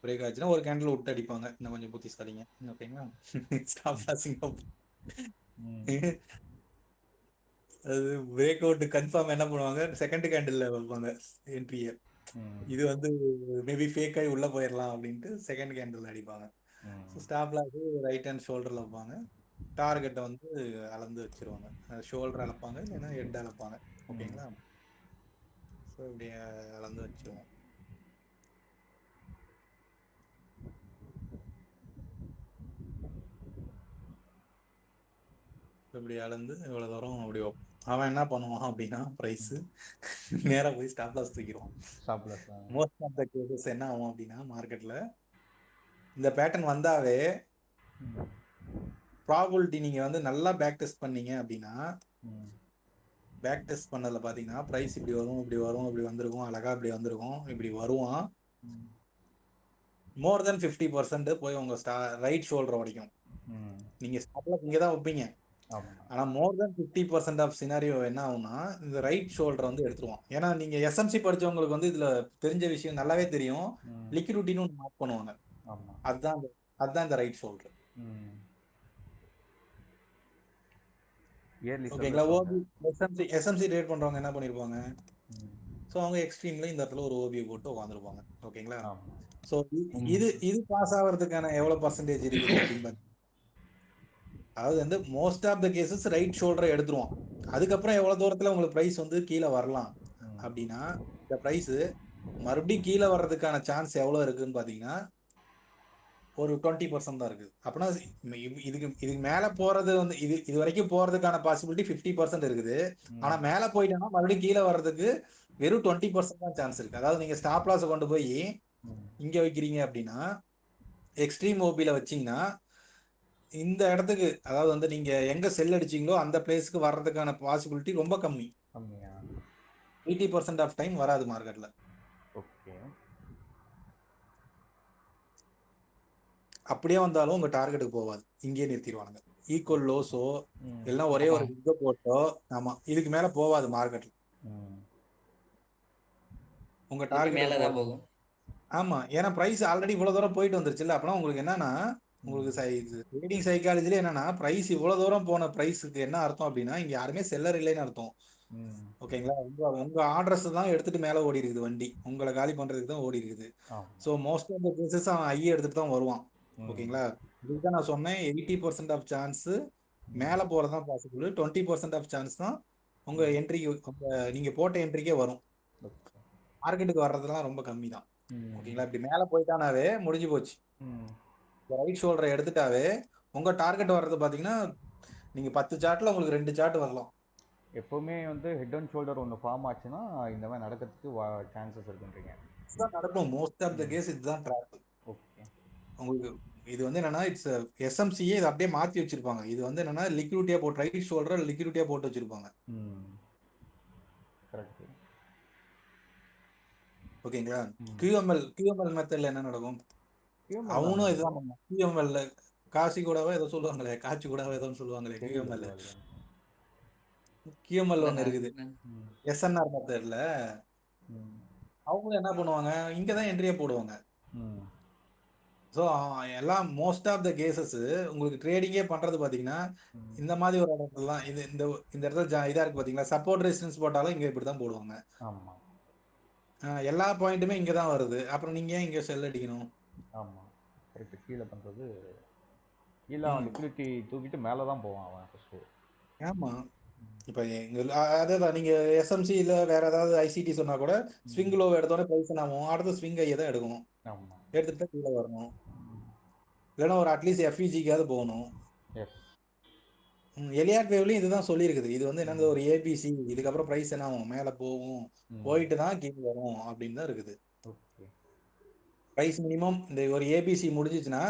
Break ஆச்சுன்னா ஒரு candle விட்டு அடிப்பாங்க, இன்னும் கொஞ்சம் புத்திசாலிங்க. ஓகேங்களா? ஸ்டாப் லாஸிங் அது பிரேக் அவுட் கன்ஃபார்ம் என்ன பண்ணுவாங்க, செகண்ட் கேண்டில்ல வைப்பாங்க என்ட்ரிய. இது வந்து மேபி ஃபேக் ஆகி உள்ள போயிடலாம் அப்படின்ட்டு செகண்ட் கேண்டில் அடிப்பாங்க. So stop loss right hand ஷோல்டர்ல வைப்பாங்க. டார்கெட்டை வந்து அளந்து வச்சிருவாங்க. ஷோல்டர் அளப்பாங்க, இல்லைன்னா ஹெட் அளப்பாங்க. ஓகேங்களா? ஸோ இப்படி அளந்து வச்சிருவோம். இப்படி அளந்து இவ்வளவு தூரம் அப்படி வைப்போம். அவன் என்ன பண்ணுவான் அப்படின்னா, பிரைஸ் நேரா போய் ஸ்டாப் லாஸ் தூக்கிடுவான். மோஸ்ட் ஆஃப் த கேசஸ் என்ன ஆகும் அப்படின்னா, மார்க்கெட்ல இந்த பேட்டர்ன் வந்தாவே ப்ராபபிலிட்டி நீங்க வந்து நல்லா பேக் டெஸ்ட் பண்ணீங்க அப்படின்னா, பேக் டெஸ்ட் பண்ணதுல பாத்தீங்கன்னா பிரைஸ் இப்படி வரும், இப்படி வரும், இப்படி வந்திருக்கும், அழகா இப்படி வந்திருக்கும், இப்படி வருவான். மோர் தென் 50% போய் உங்க ரைட் ஷோல்டர் வரைக்கும் நீங்க ஸ்டாப்ல இங்க தான் வைப்பீங்க. ஆனா மோர் தென் 50% ஆஃப் சினாரியோ என்ன ஆகும்னா, இந்த ரைட் ஷோல்டர் வந்து எடுத்துருவோம். ஏன்னா நீங்க எஸ்எம்சி படிச்சவங்களுக்கு வந்து இதுல தெரிஞ்ச விஷயம் நல்லாவே தெரியும். லிக்விடிட்டின்னு ஒன்று மார்க் பண்ணுவாங்க. அதுதான் இந்த ரைட் ஷோல்டர். ஓகேங்களா? ஓபி எஸ்எம்சி ட்ரேட் பண்றவங்க என்ன பண்ணிருப்பாங்க, ஸோ அவங்க எக்ஸ்ட்ரீம்ல இந்த இடத்துல ஒரு ஓபியை போட்டு உட்காந்துருப்பாங்க. ஓகேங்களா? ஸோ இது பாஸ் ஆகிறதுக்கான எவ்வளவு பர்சன்டேஜ் இருக்குது அப்படின்னு பார்த்தீங்கன்னா, அதாவது வந்து most of the cases right ஷோல்டரை எடுத்துருவோம். அதுக்கப்புறம் எவ்வளவு தூரத்துல உங்களுக்கு பிரைஸ் வந்து கீழே வரலாம் அப்படின்னா, இந்த பிரைஸ் மறுபடியும் கீழே வர்றதுக்கான சான்ஸ் எவ்வளவு இருக்குன்னு பாத்தீங்கன்னா ஒரு 20% தான் இருக்குது. அப்படின்னா இதுக்கு மேல போறது வந்து இது வரைக்கும் போறதுக்கான பாசிபிலிட்டி 50% இருக்குது. ஆனா மேல போயிட்டோம்னா மறுபடியும் கீழே வர்றதுக்கு வெறும் 20% தான் சான்ஸ் இருக்கு. அதாவது நீங்க ஸ்டாப் லாஸ் கொண்டு போய் இங்க வைக்கிறீங்க அப்படின்னா, எக்ஸ்ட்ரீம் ஓபில வச்சீங்கன்னா இந்த இடத்துக்கு, அதாவது வந்து நீங்க எங்க செல் அடிச்சீங்களோ அந்த பிளேஸ்க்கு வர்றதுக்கான பாசிபிலிட்டி ரொம்ப கம்மி. 80% ஆஃப் டைம் வராது மார்க்கெட்ல. அப்படியே வந்தாலும் உங்க டார்கெட்டுக்கு போவாது, இங்கேயே நிறுத்திடுவானுங்க. ஈக்குவல் லோஸோ எல்லாம் ஒரே ஒரு விங்க போட்டோ, ஆமா இதுக்கு மேல போவாது மார்க்கெட்ல. உங்க டார்கெட் போகும். ஆமா, ஏன்னா பிரைஸ் ஆல்ரெடி இவ்வளவு தூரம் போயிட்டு வந்துருச்சுல்ல. அப்பனா உங்களுக்கு என்னன்னா, உங்களுக்கு ட்ரேடிங் சைக்காலஜில என்னன்னா, பிரைஸ் இவ்வளவு தூரம் போன பிரைஸுக்கு என்ன அர்த்தம் அப்படின்னா, இங்க யாருமே செல்லர் இல்லைன்னு அர்த்தம். ஓகேங்களா? உங்க ஆர்டர்ஸ் தான் எடுத்துட்டு மேல ஓடி இருக்குது வண்டி, உங்களை காலி பண்றதுக்கு தான் ஓடி இருக்குது. So most of the cases அவன் ஐயே எடுத்துட்டு தான் வருவான். ஓகேங்களா? இதுதான் நான் சொன்னேன், 80% ஆஃப் சான்ஸ் மேல போறதுதான் பாசிபிள், 20% ஆஃப் சான்ஸ் தான் உங்க என்ட்ரிக்கு, நீங்க போட்ட என்ட்ரிக்கே வரும். மார்க்கெட்டுக்கு வர்றதுலாம் ரொம்ப கம்மி தான். ஓகேங்களா? இப்படி மேல போயிட்டானாவே முடிஞ்சு போச்சு. ரைட் ஷோல்டரை எடுத்துட்டாவே உங்க டார்கெட் வர்றது பாத்தீங்கன்னா, நீங்க 10 சார்ட்ல உங்களுக்கு 2 சார்ட் வரலாம். எப்பவுமே வந்து ஹெட் அண்ட் ஷோல்டர் ஒன்று ஃபார்ம் ஆச்சுன்னா இந்த மாதிரி நடக்கிறதுக்கு சான்சஸ் இருக்குன்றீங்க. இதுதான் நடக்கும் மோஸ்ட் ஆஃப் த கேஸ். இதுதான் ட்ராப். ஓகே. உங்களுக்கு இது வந்து என்னன்னா, இட்ஸ் எஸ்எம்சியே இதை அப்படியே மாத்தி வச்சிருப்பாங்க. இது வந்து என்னன்னா லிக்விடிட்டியா போட்டு, ரைட் ஷோல்டர் லிக்விடிட்டியா போட்டு வச்சிருப்பாங்க. கரெக்ட். ஓகேங்களா? கியூஎம்எல் மெத்தட்ல என்ன நடக்கும், அவனும் இதுதான் பண்ணுவான். கியூஎம்எல்ல காசி கூடவோ ஏதோ சொல்லுவாங்களே, காட்சி கூடவோ ஏதோ சொல்லுவாங்களே, கியூஎம்எல் ஒன்று இருக்குது எஸ்என்ஆர் மெத்தட்ல. அவங்க என்ன பண்ணுவாங்க, இங்கதான் என்ட்ரியே போடுவாங்க. ஸோ எல்லாம் மோஸ்ட் ஆஃப் த கேசஸ் உங்களுக்கு ட்ரேடிங்கே பண்றது பாத்தீங்கன்னா, இந்த மாதிரி ஒரு இடத்துல தான் இது இந்த இடத்துல இதா இருக்கு பாத்தீங்களா, சப்போர்ட் ரெசிஸ்டன்ஸ் போட்டாலும் இங்க இப்படிதான் போடுவாங்க. எல்லா பாயிண்ட்டுமே இங்க தான் வருது. அப்புறம் நீங்க ஏன் இங்க செல் அடிக்கணும்? ஆமா, கரெக்ட். கீழே பண்றது கீழே லிக்விடிட்டி தூக்கிட்டு மேலே தான் போவான் அவன் ஃபர்ஸ்ட். ஆமா, இப்ப அதேதான் நீங்க எஸ்எம்சி இல்ல வேற ஏதாவது ஐசிடி சொன்னா கூட ஸ்விங் லோ எடுத்தோடனே பிரைஸ் ஆகும், அடுத்த ஸ்விங் ஐயை தான் எடுக்கணும், எடுத்துட்டு கீழே வரணும், இல்லைன்னா ஒரு அட்லீஸ்ட் எஃப்இஜிக்காவது போகணும். எலியாட் வேவ்லயும் இதுதான் சொல்லியிருக்குது. இது வந்து என்ன, ஒரு ஏபிசி, இதுக்கப்புறம் பிரைஸ் என்ன ஆகும், மேல போகும், போயிட்டு தான் கீழே வரும் அப்படின்னு தான் இருக்குது. பிரைஸ் மினிமம் இந்த ஒரு ஏபிசி முடிஞ்சிச்சுன்னா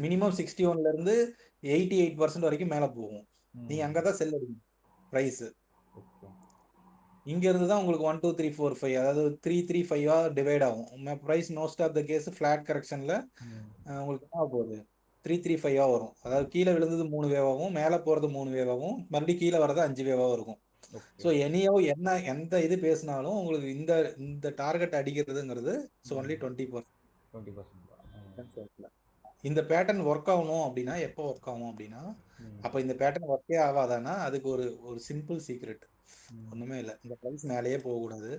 மினிமம் 61ல இருந்து 88% வரைக்கும் மேல போகும். நீங்க அங்கதான் செல் அடிக்கணும் பிரைஸ். இங்க இருந்து தான் உங்களுக்கு 1 2 3 4 5, அதாவது 3 3 5 டிவைட் ஆகும் price. Most of the case flat கரெக்ஷன்ல உங்களுக்கு என்ன போகுது, 3 3 5 வரும். அதாவது கீழே விழுந்தது 3 வேவாகவும், மேல போறது 3 வேவாகவும், மறுபடியும் கீழே வர்றது 5 வேவாகவும் இருக்கும். ஸோ எனியோ என்ன எந்த இது பேசினாலும் உங்களுக்கு இந்த டார்கெட் அடிக்கிறதுங்கிறது ஒன்லி 20%. இந்த பேட்டர்ன் ஒர்க் ஆகணும் அப்படின்னா எப்போ ஒர்க் ஆகும் அப்படின்னா, அப்ப இந்த பேட்டர்ன் ஒர்க்கே ஆகாதானா அதுக்கு ஒரு ஒரு சிம்பிள் சீக்ரெட் ஒண்ணுமே இல்லை. இந்த பிரைஸ் மேலேயே போகக்கூடாது.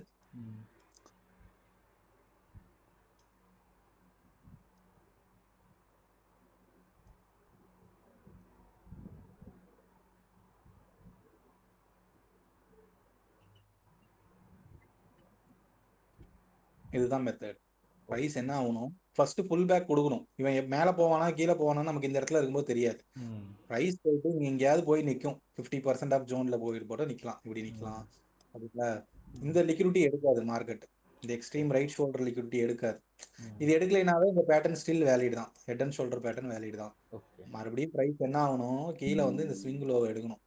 இதுதான் மெத்தட். பிரைஸ் என்ன ஆகணும், ஃபர்ஸ்ட் புல் பேக் கொடுக்கணும். இவன் மேல போவானா கீழே போவானா நமக்கு இந்த இடத்துல இருக்கும்போது தெரியாது. பிரைஸ் போயிட்டு இங்க எங்கேயாவது போய் நிற்கும். 50% ஆஃப் ஜோன்ல போயிட்டு போட்டு நிக்கலாம், இப்படி நிக்கலாம். அப்படிங்களா? இந்த லிக்விடிட்டி எடுக்காது மார்க்கெட். இந்த எக்ஸ்ட்ரீம் ரைட் ஷோல்டர் லிக்விடிட்டி எடுக்காது. இது எடுக்கலைனாவே இந்த பேட்டர்ன் ஸ்டில் வேலிட் தான். Head and shoulder pattern valid தான். மறுபடியும் பிரைஸ் என்ன ஆகணும், கீழே வந்து இந்த ஸ்விங் லோவை எடுக்கணும்.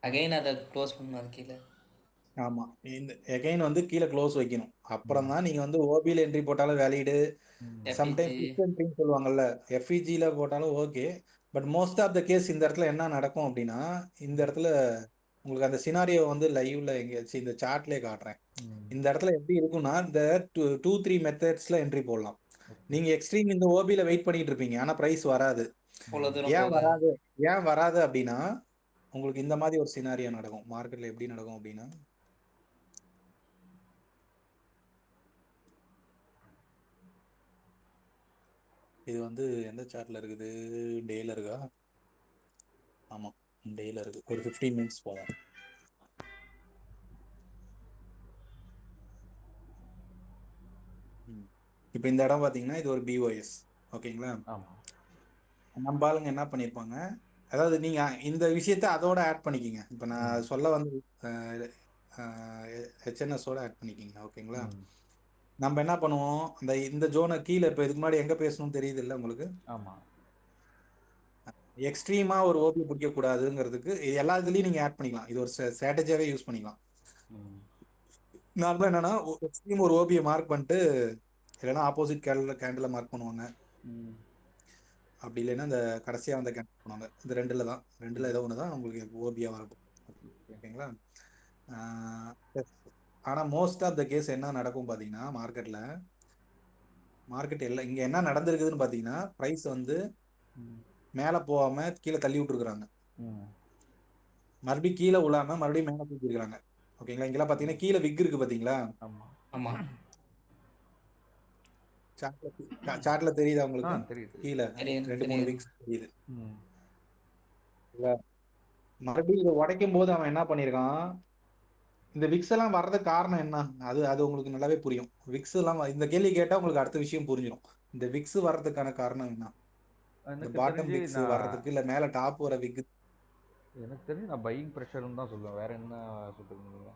அகைன் அதை க்ளோஸ் பண்ணணும் கீழே. ஆமா, இந்த எகைன் வந்து கீழே க்ளோஸ் வைக்கணும். அப்புறம் தான் நீங்க வந்து ஓபியில் என்ட்ரி போட்டாலும் வேலிடு, சம்டைம் புஷ் என்ட்ரின்னு சொல்லுவாங்கல்ல, எஃப்இஜில போட்டாலும் okay. But most of the case இந்த இடத்துல என்ன நடக்கும் அப்படின்னா, இந்த இடத்துல உங்களுக்கு அந்த சினாரியோ வந்து லைவ்ல எங்கேயாச்சும் இந்த சார்ட்லேயே காட்டுறேன். இந்த இடத்துல எப்படி இருக்கும்னா, இந்த 2-3 மெத்தட்ஸ்ல என்ட்ரி போடலாம். நீங்க எக்ஸ்ட்ரீம் இந்த ஓபியில வெயிட் பண்ணிட்டு இருப்பீங்க, ஆனா பிரைஸ் வராது. ஏன் வராது அப்படின்னா, உங்களுக்கு இந்த மாதிரி ஒரு சினாரியோ நடக்கும். மார்க்கெட்ல எப்படி நடக்கும் அப்படின்னா, இது வந்து எந்த சார்ட்ல இருக்குது, டேல இருக்கா? ஆமா, டேல இருக்கு. ஒரு 15 மினிட்ஸ் போவோம். இப்போ இந்த இடம் பாத்தீங்கன்னா இது ஒரு பிஓஎஸ், ஓகேங்களா? நம்ம ஆளுங்க என்ன பண்ணிருப்பாங்க, அதாவது நீங்க இந்த விஷயத்த அதோட ஆட் பண்ணிக்கிங்க. இப்போ நான் சொல்ல வந்து ஹெச்என்எஸோட ஆட் பண்ணிக்கிங்க, ஓகேங்களா? நம்ம என்ன பண்ணுவோம், இந்த ஜோனை கீழே இப்போ இதுக்கு முன்னாடி எங்க பேசணும்னு தெரியுது இல்லை உங்களுக்கு? எக்ஸ்ட்ரீமா ஒரு ஓபி பிடிக்க கூடாதுங்கிறதுக்கு இது எல்லா இதுலயும் நீங்க ஆட் பண்ணிக்கலாம். இது ஒரு ஸ்ட்ராட்டஜியாவே யூஸ் பண்ணிக்கலாம். நார்மலா என்னன்னா, எக்ஸ்ட்ரீம் ஒரு ஓபியை மார்க் பண்ணிட்டு, இல்லைன்னா ஆப்போசிட் கேண்டில் மார்க் பண்ணுவாங்க. அப்படி இல்லைன்னா இந்த கடைசியா வந்த கேண்டில் பண்ணுவாங்க. இந்த ரெண்டுல ஏதோ ஒன்று தான் உங்களுக்கு ஓபியா வரும், ஓகேங்களா? ஆனா மோஸ்ட் ஆஃப் த கேஸ் என்ன நடக்கும் பாத்தீங்கன்னா, மார்க்கெட் எல்லாம் இங்க என்ன நடந்திருக்குதுன்னு பாத்தீங்கன்னா, பிரைஸ் வந்து மேல போகாம கீழே தள்ளி விட்டுருக்காங்க. மறுபடியும் கீழே விழாம மறுபடியும் மேல தூக்கி இருக்காங்க, ஓகேங்களா? இங்கெல்லாம் பாத்தீங்கன்னா கீழே விக் இருக்கு பாத்தீங்களா? சார்ட்ல தெரியுதா உங்களுக்கு? கீழே 2-3 விக்ஸ் தெரியுது. மறுபடியும் இதை உடைக்கும் போது அவன் என்ன பண்ணிருக்கான், இந்த விக்ஸ் எல்லாம் வர்றதுக்கு காரணம் என்ன, அது உங்களுக்கு நல்லாவே புரியும். விக்ஸ் எல்லாம் இந்த கேள்வி கேட்டா உங்களுக்கு அடுத்த விஷயம் புரிஞ்சிடும். இந்த விக்ஸ் வர்றதுக்கான காரணம் என்ன, இந்த பாட்டம் விக்ஸ் வர்றதுக்கு இல்ல மேல டாப் வர விக்? எனக்கு தெரிஞ்சு நான் பையிங் ப்ரெஷர்னு தான் சொல்லுவேன். வேற என்ன சொல்றீங்க?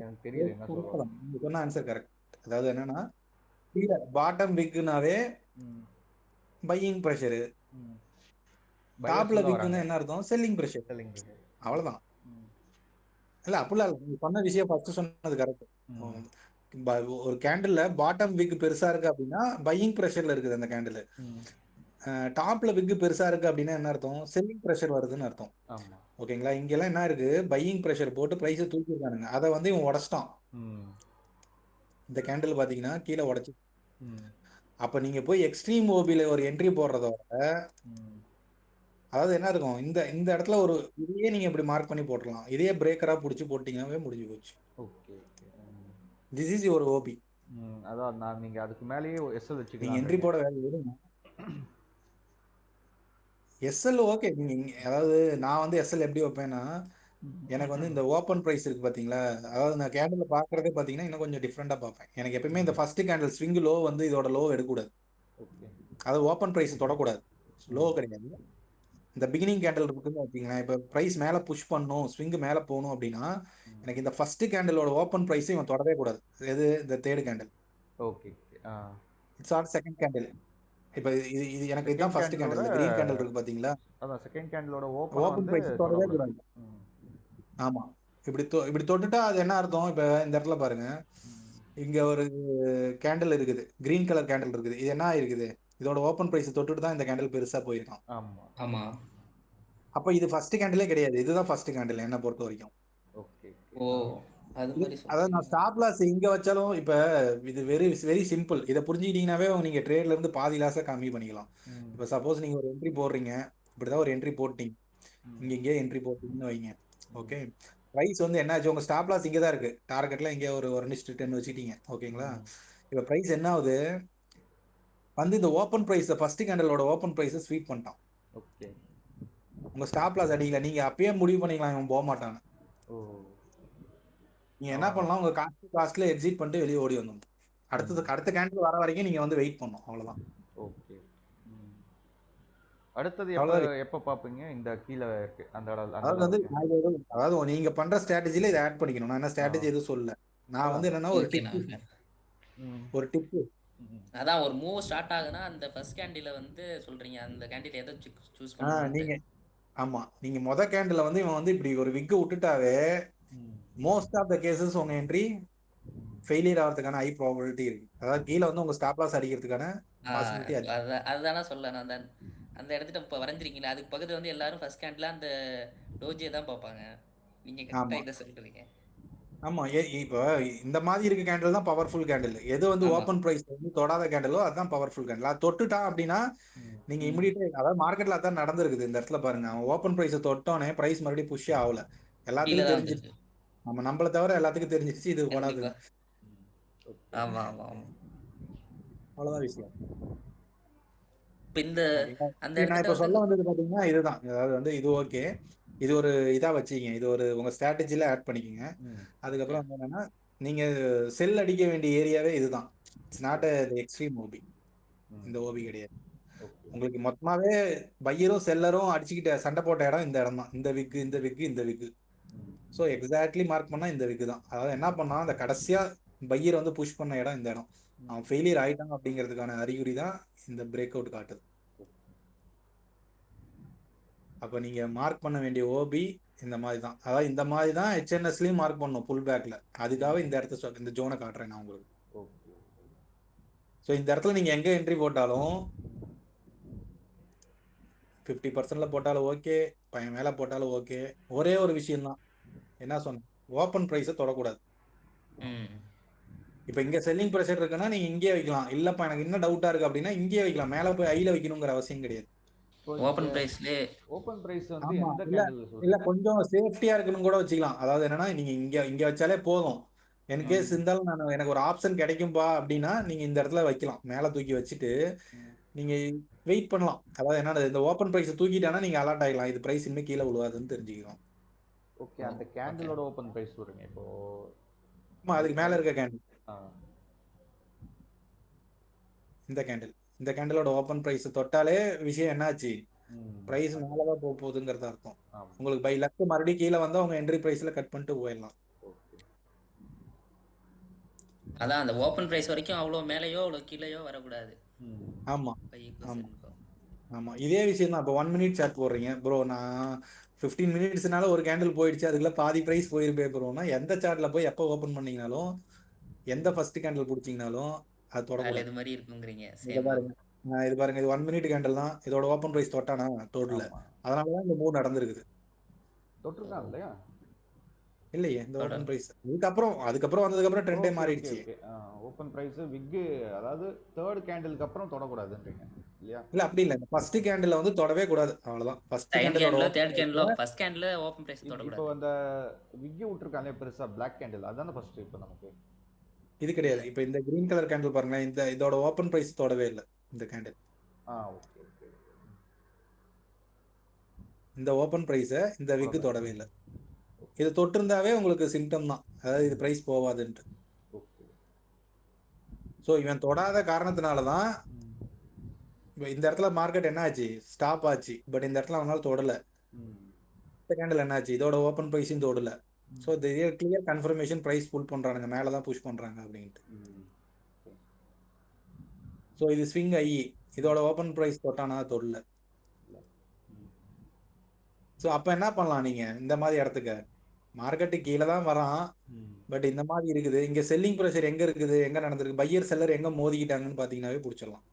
எனக்கு தெரியல என்ன சொல்றோம். நீங்க சொன்ன ஆன்சர் கரெக்ட். அதாவது என்னன்னா, கீழே பாட்டம் விக்னாவே பையிங் ப்ரெஷர், டாப்ல விக்னா என்ன அர்த்தம், செல்லிங் ப்ரெஷர். அவ்வளவுதான். இல்ல அப்படிலாம் இல்ல, நீங்க சொன்ன விஷயம் ஃபர்ஸ்ட் சொன்னது கரெக்ட். ஒரு கேண்டில்ல பாட்டம் விக் பெருசா இருக்கு அப்படின்னா பையிங் ப்ரெஷர்ல இருக்குது அந்த கேண்டில். டாப்ல விக் பெருசா இருக்கு அப்படின்னா என்ன அர்த்தம், செல்லிங் ப்ரெஷர் வருதுன்னு அர்த்தம், ஓகேங்களா? இங்க எல்லாம் என்ன இருக்கு, பையிங் ப்ரெஷர் போட்டு பிரைஸ் தூக்கிருக்கானுங்க. அதை வந்து இவன் உடச்சிட்டான். இந்த கேண்டில் பாத்தீங்கன்னா கீழே உடைச்சு. அப்ப நீங்க போய் எக்ஸ்ட்ரீம் ஓபில ஒரு என்ட்ரி போடுறதோட, அதாவது என்ன இருக்கும், இந்த இடத்துல ஒரு இதையே நீங்க இப்படி மார்க் பண்ணி போட்டுடலாம். இதே பிரேக்கரா புடிச்சு போட்டீங்கன்னாவே முடிஞ்சு போச்சு. This is your OB. அதான் நான் நீங்க அதுக்கு மேலேயே எஸ்எல் வச்சுக்கலாம். நீங்க என்ட்ரி போட வேலை விடுங்க. SL okay. நீங்க அதாவது நான் வந்து எஸ்எல் எப்படி வைப்பேன்னா, எனக்கு வந்து இந்த ஓப்பன் பிரைஸ் இருக்கு பாத்தீங்களா, அதாவது நான் கேண்டில் பாக்குறதே பாத்தீங்கன்னா இன்னும் கொஞ்சம் டிஃப்ரெண்டா பார்ப்பேன். எனக்கு எப்பயுமே இந்த ஃபர்ஸ்ட் கேண்டில் ஸ்விங் லோ வந்து இதோட லோ எடுக்கக்கூடாது. அது ஓப்பன் பிரைஸ் தொடக்கூடாது, லோ கிடையாது. இந்த பிகினிங் கேண்டில் இருக்குன்னு வச்சுங்களேன், இப்போ பிரைஸ் மேல புஷ் பண்ணும், ஸ்விங் மேல போகணும் அப்படின்னா எனக்கு இந்த ஃபர்ஸ்ட் கேண்டிலோட ஓப்பன் பிரைஸ் இவன் தொடவே கூடாது. எது, இந்த third candle. Okay, it's or second candle. இப்போ இது எனக்கு இதுதான் ஃபர்ஸ்ட் கேண்டில். இந்த கிரீன் கேண்டில் இருக்கு பாத்தீங்களா, அதான் செகண்ட் கேண்டிலோட ஓப்பன் பிரைஸ் தொடவே கூடாது. ஆமா, இப்படி தொட்டுட்டா அது என்ன அர்த்தம், இப்போ இந்த இடத்துல பாருங்க, இங்க ஒரு கேண்டில் இருக்குது, கிரீன் கலர் கேண்டில் இருக்குது. இது என்ன இருக்குது, இதோட ஓப்பன் பிரைஸ் தொட்டுட்டு தான் இந்த கேண்டில் பெருசா போயிருக்கான். ஆமா, அப்ப இது ஃபர்ஸ்ட் கேண்டிலே கிடையாது, இதுதான் ஃபர்ஸ்ட் கேண்டில் என்ன பொறுத்த வரைக்கும். ஓ அது மாதிரி அதாவது நான் சொல்றீங்க. ஸ்டாப் லாஸ் இங்க வச்சாலும் இப்ப இது வெரி வெரி சிம்பிள். இதை புரிஞ்சுக்கிட்டீங்கன்னாவே நீங்க ட்ரேட்ல இருந்து பாதி லாஸை கம்மி பண்ணிக்கலாம். இப்ப சப்போஸ் நீங்க ஒரு என்ட்ரி போடுறீங்க, இப்படிதான் ஒரு என்ட்ரி போட்டீங்க, இங்கே என்ட்ரி போட்டீங்கன்னு வைங்க. ஓகே, பிரைஸ் வந்து என்ன ஆச்சு, உங்க ஸ்டாப் லாஸ் இங்கே தான் இருக்கு, டார்கெட்ல இங்கே ஒரு 1:10 வச்சுட்டீங்க. ஓகேங்களா, இப்ப பிரைஸ் என்ன ஆகுது வந்து இந்த ஓப்பன் பிரைஸ் ஃபர்ஸ்ட் கேண்டலோட ஓப்பன் பிரைஸ் ஸ்வீப் பண்ணிட்டான். ஓகே, உங்க ஸ்டாப் லாஸ் அடிக்கல, நீங்க அப்பயே முடிவு பண்ணிக்கலாம் இவன் போக மாட்டான்னு. நீங்க என்ன பண்ணலாம், உங்க காஸ்ட்ல எக்ஸிட் பண்ணிட்டு வெளியே ஓடி வந்தோம். அடுத்த கேண்டில் வர வரைக்கும் நீங்க வந்து வெயிட் பண்ணணும், அவ்வளவுதான். ஓகே. அடுத்தது அவ்வளவுதான். எப்ப பாப்பீங்க? இந்த கீழே இருக்கு அந்த அதாவது வந்து அதாவது நீங்க பண்ற ஸ்ட்ராட்டஜில இதை ஆட் பண்ணிக்கணும். நான் என்ன ஸ்ட்ராட்டஜி எதுவும் சொல்லல. நான் வந்து என்னன்னா ஒரு டிப். அதான் ஒரு மூவ் ஸ்டார்ட் ஆகுனா அந்த ஃபர்ஸ்ட் கேண்டில வந்து சொல்றீங்க, அந்த கேண்டில் எதை சூஸ் பண்ணணும். நீங்க ஆமா, நீங்க மொத கேண்டில் வந்து இவன் வந்து இப்படி ஒரு விக் விட்டுட்டாவே மோஸ்ட் ஆஃப் த கேசஸ் உங்க என்ட்ரி ஃபெயிலியர் ஆகிறதுக்கான ஹை ப்ராபபிலிட்டி இருக்கு. அதாவது கீழே வந்து உங்க ஸ்டாப் லாஸ் அடிக்கிறதுக்கான பாசிபிலிட்டி அதிகம். அதுதானே சொல்ல நான் தான் அந்த இடத்துல இப்போ வரைஞ்சிருக்கீங்களா, அதுக்கு பக்கத்துல வந்து எல்லாரும் ஃபர்ஸ்ட் கேண்டில் அந்த டோஜியை தான் பார்ப்பாங்க. நீங்க கரெக்டாக இதை சொல்றீங்க. ஆமா, இப்போ இந்த மாதிரி இருக்க கேண்டில் தான் பவர்ஃபுல் கேண்டில். எது வந்து ஓப்பன் பிரைஸ் வந்து தொடாத கேண்டிலோ அதுதான் பவர்ஃபுல் கேண்டில். அது தொட்டுட்டான் அப்படின்னா நீங்க இமிடியேட்டா, அதாவது மார்க்கெட்ல அதான் நடந்திருக்குது. இந்த இடத்துல பாருங்க, அவன் ஓப்பன் பிரைஸ் தொட்டோனே பிரைஸ் மறுபடியும் புஷ் ஆகல, எல்லாத்துக்கும் தெரிஞ்சிச்சு. நம்மள தவிர எல்லாத்துக்கும் தெரிஞ்சிச்சு இது ஓடாது. ஆமா ஆமா ஆமா, அவ்வளவுதான் விஷயம். நான் இப்ப சொல்ல வந்தது பாத்தீங்கன்னா இதுதான். அதாவது வந்து இது ஓகே, இது ஒரு இதா வச்சுக்கீங்க, இது ஒரு உங்க ஸ்ட்ராட்டஜில ஆட் பண்ணிக்கோங்க. அதுக்கப்புறம் வந்து என்னன்னா, நீங்க செல் அடிக்க வேண்டிய ஏரியாவே இதுதான். It's not extreme OB. இந்த ஓபி கிடையாது. உங்களுக்கு மொத்தமாவே பையரும் செல்லரும் அடிச்சுக்கிட்ட சண்டை போட்ட இடம் இந்த இடம் தான். இந்த விக்கு இந்த விக்கு இந்த விக்கு. ஸோ எக்ஸாக்ட்லி மார்க் பண்ணா இந்த விக்கு தான். அதாவது என்ன பண்ணா, அந்த கடைசியா பையர் வந்து புஷ் பண்ண இடம் இந்த இடம். அவன் ஃபெயிலியர் ஆயிட்டான் அப்படிங்கிறதுக்கான அறிகுறி தான் இந்த பிரேக் அவுட் காட்டுது. அப்ப நீங்க மார்க் பண்ண வேண்டிய ஓபி இந்த மாதிரி தான். அதாவது இந்த மாதிரி தான் ஹெச்என்எஸ்லயும் மார்க் பண்ணணும் புல் பேக்ல. அதுக்காக இந்த இடத்த இந்த ஜோனை காட்டுறேன் நான் உங்களுக்கு. ஸோ இந்த இடத்துல நீங்க எங்க என்ட்ரி போட்டாலும் 50% போட்டாலும் ஓகே, மேல போட்டாலும் ஓகே. ஒரே ஒரு விஷயம் தான், என்ன சொன்னேன், ஓப்பன் பிரைஸை தொடக்கூடாது. இப்ப இங்க செல்லிங் ப்ரெஷர் இருக்குன்னா நீங்க இங்கே வைக்கலாம். இல்லப்பா எனக்கு என்ன டவுட்டா இருக்கு அப்படின்னா இங்கே வைக்கலாம், மேல போய் ஐல வைக்கணுங்கிற அவசியம் கிடையாது. ஓபன் பிரைஸ் வந்து ஆமா, எந்த கேண்டில் இல்ல கொஞ்சம் சேஃப்டியா இருக்குன்னு கூட வச்சுக்கலாம். அதாவது என்னன்னா, நீங்க இங்க வச்சாலே போதும். என் கேஸ் இருந்தாலும் எனக்கு ஒரு ஆப்ஷன் கிடைக்கும்பா அப்படின்னா நீங்க இந்த இடத்துல வைக்கலாம். மேல தூக்கி வச்சுட்டு நீங்க வெயிட் பண்ணலாம். அதாவது என்ன, இந்த ஓப்பன் பிரைஸ் தூக்கிட்டானா நீங்க அலர்ட் ஆகிடலாம், இது பிரைஸ் இன்னும் கீழே விழுவாதுன்னு தெரிஞ்சுக்கலாம். ஓகே, அந்த கேண்டிலோட ஓப்பன் பிரைஸ் சொல்றீங்க இப்போ. ஆமா, அதுக்கு மேல இருக்க கேண்டில், இந்த கேண்டிலோட ஓப்பன் பிரைஸ் தொட்டாலே விஷயம் என்னாச்சு, பிரைஸ் மேலதான் போக போகுதுங்கிறது அர்த்தம். உங்களுக்கு பை லக் மறுபடியும் கீழே வந்தா உங்க என்ட்ரி பிரைஸ்ல கட் பண்ணிட்டு போயிடலாம். அதான் அந்த ஓப்பன் பிரைஸ் வரைக்கும் அவ்வளவு மேலேயோ அவ்வளவு கீழேயோ வரக்கூடாது. ஆமா ஆமா ஆமா, இதே விஷயம் தான். இப்போ 1 minute சார்ட் போடுறீங்க ப்ரோ, நான் 15 minutesனால ஒரு கேண்டில் போயிடுச்சு, அதுக்குள்ள பாதி பிரைஸ் போயிருப்பே ப்ரோனா, எந்த சார்ட்ல போய் எப்போ ஓபன் பண்ணீங்கனாலும் எந்த ஃபர்ஸ்ட் கேண்டில் பிடிச்சிங்கனாலும் அது தொடக்கூடாது. இது மாதிரி இருக்குங்கிறீங்க. இது பாருங்க, இது 1 minute கேண்டில் தான், இதோட ஓப்பன் பிரைஸ் தொட்டானா டோட்டல், அதனாலதான் இந்த மூவ் நடந்திருக்குது. தொட்டிருக்கான் இல்லையா? இல்லையே, இந்த ஓப்பன் பிரைஸ் அதுக்கப்புறம் வந்ததுக்கப்புறம் ட்ரெண்டே மாறிடுச்சு. ஓப்பன் பிரைஸ் விக், அதாவது தேர்ட் கேண்டிலுக்கு அப்புறம் தொடக்கூடாதுன்றீங்க இல்லையா? இல்ல அப்படி இல்ல, இந்த ஃபர்ஸ்ட் கேண்டில் வந்து தொடவே கூடாது, அவ்வளவுதான். ஃபர்ஸ்ட் கேண்டிலோட third candle first candle open price தொடக்கூடாது. இப்போ அந்த விக் விட்டுருக்கானே பெருசா பிளாக் கேண்டில், அதானே ஃபர்ஸ்ட். இப்போ நமக்கு இது கிடையாது. இப்போ இந்த கிரீன் கலர் கேண்டில் பாருங்க, இதோட ஓப்பன் பிரைஸ் தொடவே இல்லை இந்த கேண்டில். ஓகே ஓகே, இந்த ஓப்பன் பிரைஸை இந்த விக்கு தொடவே இல்லை. இது தொட்டிருந்தாவே உங்களுக்கு சிம்டம் தான், அதாவது இது பிரைஸ் போவாதுன்ட்டு. ஸோ இவன் தொடாத காரணத்தினாலதான் இந்த இடத்துல மார்க்கெட் என்ன ஆச்சு, ஸ்டாப் ஆச்சு. பட் இந்த இடத்துல அவனால தொடல. இந்த கேண்டில் என்ன ஆச்சு, இதோட ஓப்பன் பிரைஸும் தொடல. So clear confirmation, price pull பண்றாங்க, மேலதான் புஷ் பண்றாங்க அப்படின்ட்டு. ஸோ இது ஸ்விங் ஐ, இதோட ஓப்பன் பிரைஸ் தொட்டானா தொடல. ஸோ அப்ப என்ன பண்ணலாம், நீங்க இந்த மாதிரி இடத்துக்கு மார்க்கெட்டு கீழே தான் வரான், பட் இந்த மாதிரி இருக்குது, இங்க செல்லிங் ப்ரெஷர் எங்க இருக்குது, எங்க நடந்திருக்கு, பையர் செல்லர் எங்க மோதிக்கிட்டாங்கன்னு பாத்தீங்கன்னாவே பிடிச்சிடலாம்.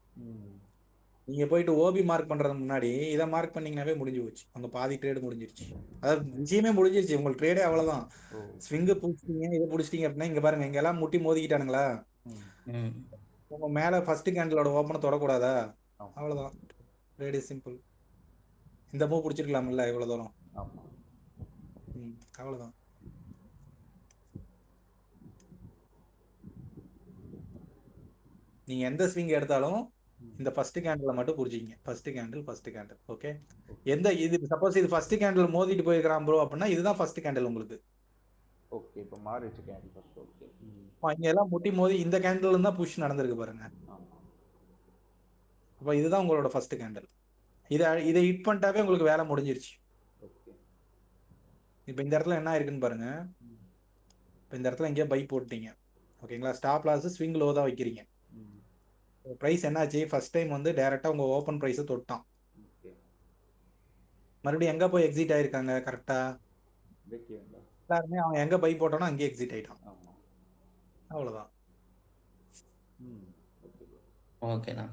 நீங்க போயிட்டு ஓபி மார்க் பண்றது முன்னாடி இதை மார்க் பண்ணீங்கன்னாவே முடிஞ்சு போச்சு, அங்க பாதி ட்ரேடு முடிஞ்சிருச்சு. அதாவது விஷயமே முடிஞ்சிருச்சு, உங்களுக்கு ட்ரேடே அவ்வளவுதான். ஸ்விங்கு பிடிச்சிட்டீங்க, இதை பிடிச்சிட்டீங்க அப்படின்னா இங்க பாருங்க, இங்க எல்லாம் முட்டி மோதிக்கிட்டானுங்களா, உங்க மேல ஃபர்ஸ்ட் கேண்டிலோட ஓப்பனை தொடக்கூடாதா, அவ்வளவுதான். Trade is simple. இந்த மூவ் பிடிச்சிருக்கலாம்ல இவ்வளவு தூரம், அவ்வளவுதான். நீங்க எந்த ஸ்விங் எடுத்தாலும் இந்த ஃபர்ஸ்ட் கேண்டில் மட்டும் புரிஞ்சுக்கிங்க. First candle okay. எந்த இது சப்போஸ் இது ஃபர்ஸ்ட் கேண்டில் மோதிட்டு போயிருக்கான் ப்ரோ அப்படின்னா இதுதான் ஃபர்ஸ்ட் கேண்டில் உங்களுக்கு. ஓகே, இப்போ மாறிச்சு கேண்டில் ஃபர்ஸ்ட். ஓகே, இங்க எல்லாம் முட்டி மோதி இந்த கேண்டில் தான் புஷ் நடந்திருக்கு பாருங்க. அப்ப இதுதான் உங்களோட ஃபர்ஸ்ட் கேண்டில். இதை ஹிட் பண்ணிட்டாவே உங்களுக்கு வேலை முடிஞ்சிருச்சு. இப்போ இந்த இடத்துல என்ன இருக்குன்னு பாருங்க. இப்போ இந்த இடத்துல எங்கேயோ பை போட்டீங்க, ஓகேங்களா. ஸ்டாப் லாஸ் ஸ்விங் லோ தான் வைக்கிறீங்க. பிரைஸ் என்னாச்சு, ஃபர்ஸ்ட் டைம் வந்து டைரக்டா உங்க ஓப்பன் பிரைஸை தொட்டான். மறுபடியும் எங்க போய் எக்ஸிட் ஆயிருக்காங்க கரெக்டா, எல்லாருமே அவன் எங்க பை போட்டானோ அங்கேயே எக்ஸிட் ஆயிட்டான். அவ்வளவுதான். ஓகேண்ணா.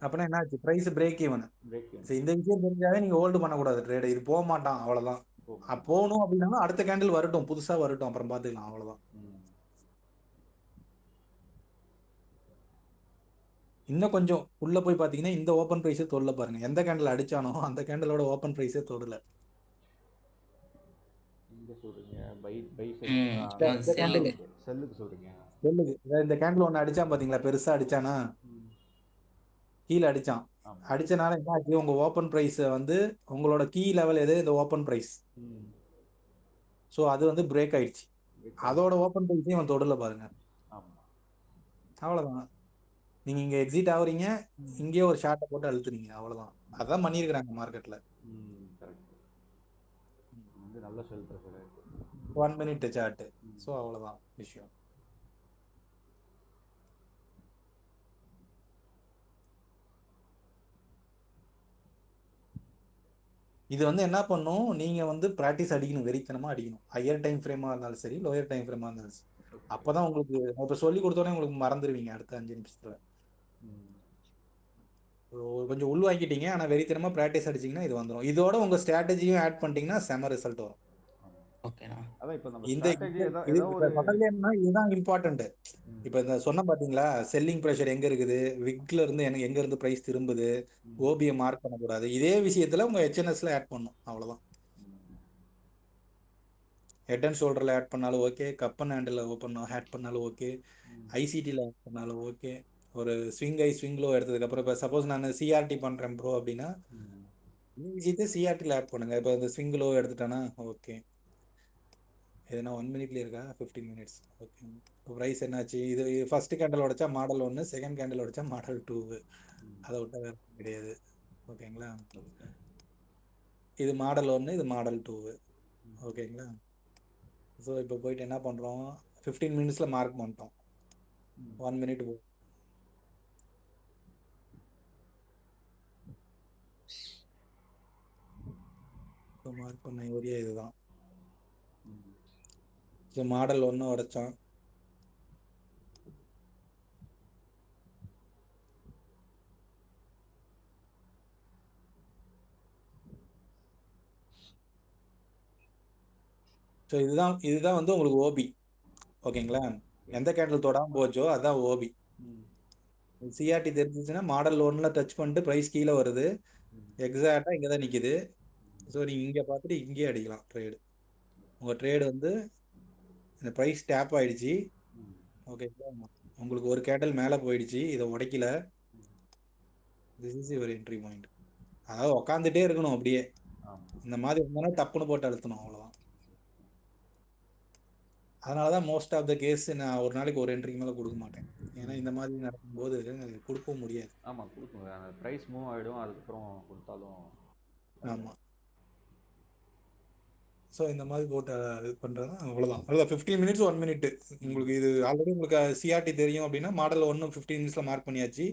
அப்படின்னா என்ன ஆச்சு, பிரைஸ் பிரேக் ஈவன். இந்த விஷயம் தெரிஞ்சாவே நீங்க ஹோல்டு பண்ணக்கூடாது ட்ரேட். இது போக மாட்டான், அவ்வளவுதான். போகணும் அப்படின்னா அடுத்த கேண்டில் வரட்டும், புதுசா வரட்டும், அப்புறம் பாத்துக்கலாம், அவ்வளவுதான். இன்னும் கொஞ்சம் உள்ள போய் பாத்தீங்கன்னா இந்த ஓப்பன் பிரைஸே தொடல பாருங்க. எந்த கேண்டில் அடிச்சானோ அந்த கேண்டிலோட ஓப்பன் பிரைஸே தொடல. இந்த கேண்டில் ஒன்னு அடிச்சான் பாத்தீங்களா, பெருசா அடிச்சானா, கீழே அடிச்சான். அடிச்சனால என்ன ஆச்சு, உங்க ஓப்பன் பிரைஸ் வந்து உங்களோட கீ லெவல் எது, இந்த ஓப்பன் பிரைஸ். சோ அது வந்து பிரேக் ஆயிடுச்சு. அதோட ஓப்பன் பிரைஸையும் அவன் தொடல பாருங்க, அவ்வளவுதான். நீங்க இங்க எக்ஸிட் ஆகுறீங்க, இங்கே ஒரு ஷார்ட்டை போட்டு அழுத்துறீங்க, அவ்வளவுதான். அதான் பண்ணிருக்கிறாங்க மார்க்கெட்ல. நல்ல செல் பிரஷர் இருக்கு, 1 மினிட் சார்ட். சோ அவ்வளவுதான் விஷயம். இது வந்து என்ன பண்ணும், நீங்க வந்து பிராக்டிஸ் அடிக்கணும், வெறித்தனமா அடிக்கணும். ஹையர் டைம் ஃப்ரேமா இருந்தாலும் சரி, லோயர் டைம் ஃப்ரேமா இருந்தாலும் சரி. அப்பதான் உங்களுக்கு இப்ப சொல்லி கொடுத்தோடனே உங்களுக்கு மறந்துடுவீங்க அடுத்த 5 நிமிஷத்துல. கொஞ்சம் உள்வாங்கிட்டீங்க, ஆனா வெறித்தனமா பிராக்டிஸ் அடிச்சீங்கன்னா இது வந்துடும். இதோட உங்க ஸ்ட்ராட்டஜியும் ஆட் பண்ணிட்டீங்கன்னா செம ரிசல்ட் வரும். இதுதான் இம்பார்ட்டன்ட். இப்ப இந்த சொன்ன பாத்தீங்களா, செல்லிங் பிரஷர் எங்க இருக்குது, விக்ல இருந்து எங்க இருந்து பிரைஸ் திரும்புது, ஓபியை மார்க் பண்ணக்கூடாது. இதே விஷயத்துல உங்க ஹெச்என்எஸ்ல ஆட் பண்ணும், அவ்வளவுதான். ஹெட் அண்ட் ஷோல்டர்ல ஆட் பண்ணாலும் okay, cup and handle open add பண்ணாலும் ஓகே, ஐசிடியில் ஆட் பண்ணாலும் ஓகே. ஒரு ஸ்விங் ஐ ஸ்விங் லோ எடுத்ததுக்கு அப்புறம் இப்போ சப்போஸ் நான் சிஆர்டி பண்றேன் ப்ரோ அப்படின்னா இந்த விஷயத்தை சிஆர்டியில் ஆட் பண்ணுங்க. இப்போ இந்த ஸ்விங் லோ எடுத்துட்டானா ஓகே, எதுனா 1 மினிட்ல இருக்கா, 15 மினிட்ஸ் ஓகே. இப்போ ப்ரைஸ் என்னாச்சு, இது ஃபர்ஸ்ட் கேண்டில் உடைச்சா மாடல் 1, செகண்ட் கேண்டில் உடைச்சா மாடல் 2, அதை விட்டா வேற கிடையாது, ஓகேங்களா. இது மாடல் 1, இது மாடல் 2, ஓகேங்களா. ஸோ இப்போ போயிட்டு என்ன பண்ணுறோம், 15 மினிட்ஸில் மார்க் பண்ணிட்டோம். 1 மினிட் மார்க் பண்ண ஏரியா இதுதான். ஸோ மாடல் 1 உடைச்சான், ஸோ இதுதான் வந்து உங்களுக்கு ஓபி, ஓகேங்களா. எந்த கேண்டில் தொடாம போச்சோ அதான் ஓபி. சிஆர்டி தெரிஞ்சிச்சுன்னா மாடல் 1ல டச் பண்ணிட்டு ப்ரைஸ் கீழே வருது, எக்ஸாக்டா இங்கே தான் நிற்குது. ஸோ நீங்கள் இங்கே பார்த்துட்டு இங்கேயே அடிக்கலாம் ட்ரேடு. உங்கள் ட்ரேடு வந்து இந்த ப்ரைஸ் டேப் ஆயிடுச்சு, ஓகேங்களா. உங்களுக்கு ஒரு கேண்டில் மேலே போயிடுச்சு, இதை உடைக்கல, this is your entry point. அதாவது உக்காந்துட்டே இருக்கணும் அப்படியே, இந்த மாதிரி இருந்தாலும் டப்புன்னு போட்டு அழுத்தணும், அவ்வளோதான். அதனாலதான் மோஸ்ட் ஆஃப் த கேஸ் நான் ஒரு நாளைக்கு ஒரு என்ட்ரிக்கு மேலே கொடுக்க மாட்டேன். ஏன்னா இந்த மாதிரி நடக்கும்போது கொடுக்கவும் முடியாது. ஆமாம், கொடுக்குங்க, ப்ரைஸ் மூவ் ஆகிடும், அதுக்கப்புறம் கொடுத்தாலும். ஆமாம். ஸோ இந்த மாதிரி போட்டு இது பண்ணுறது அவ்வளோதான். அவ்வளோதான், 15 மினிட்ஸ் 1 மினிட். உங்களுக்கு இது ஆல்ரெடி உங்களுக்கு சிஆர்டி தெரியும் அப்படின்னா மாடல் 1 15 மினிட்ஸில் மார்க் பண்ணியாச்சு.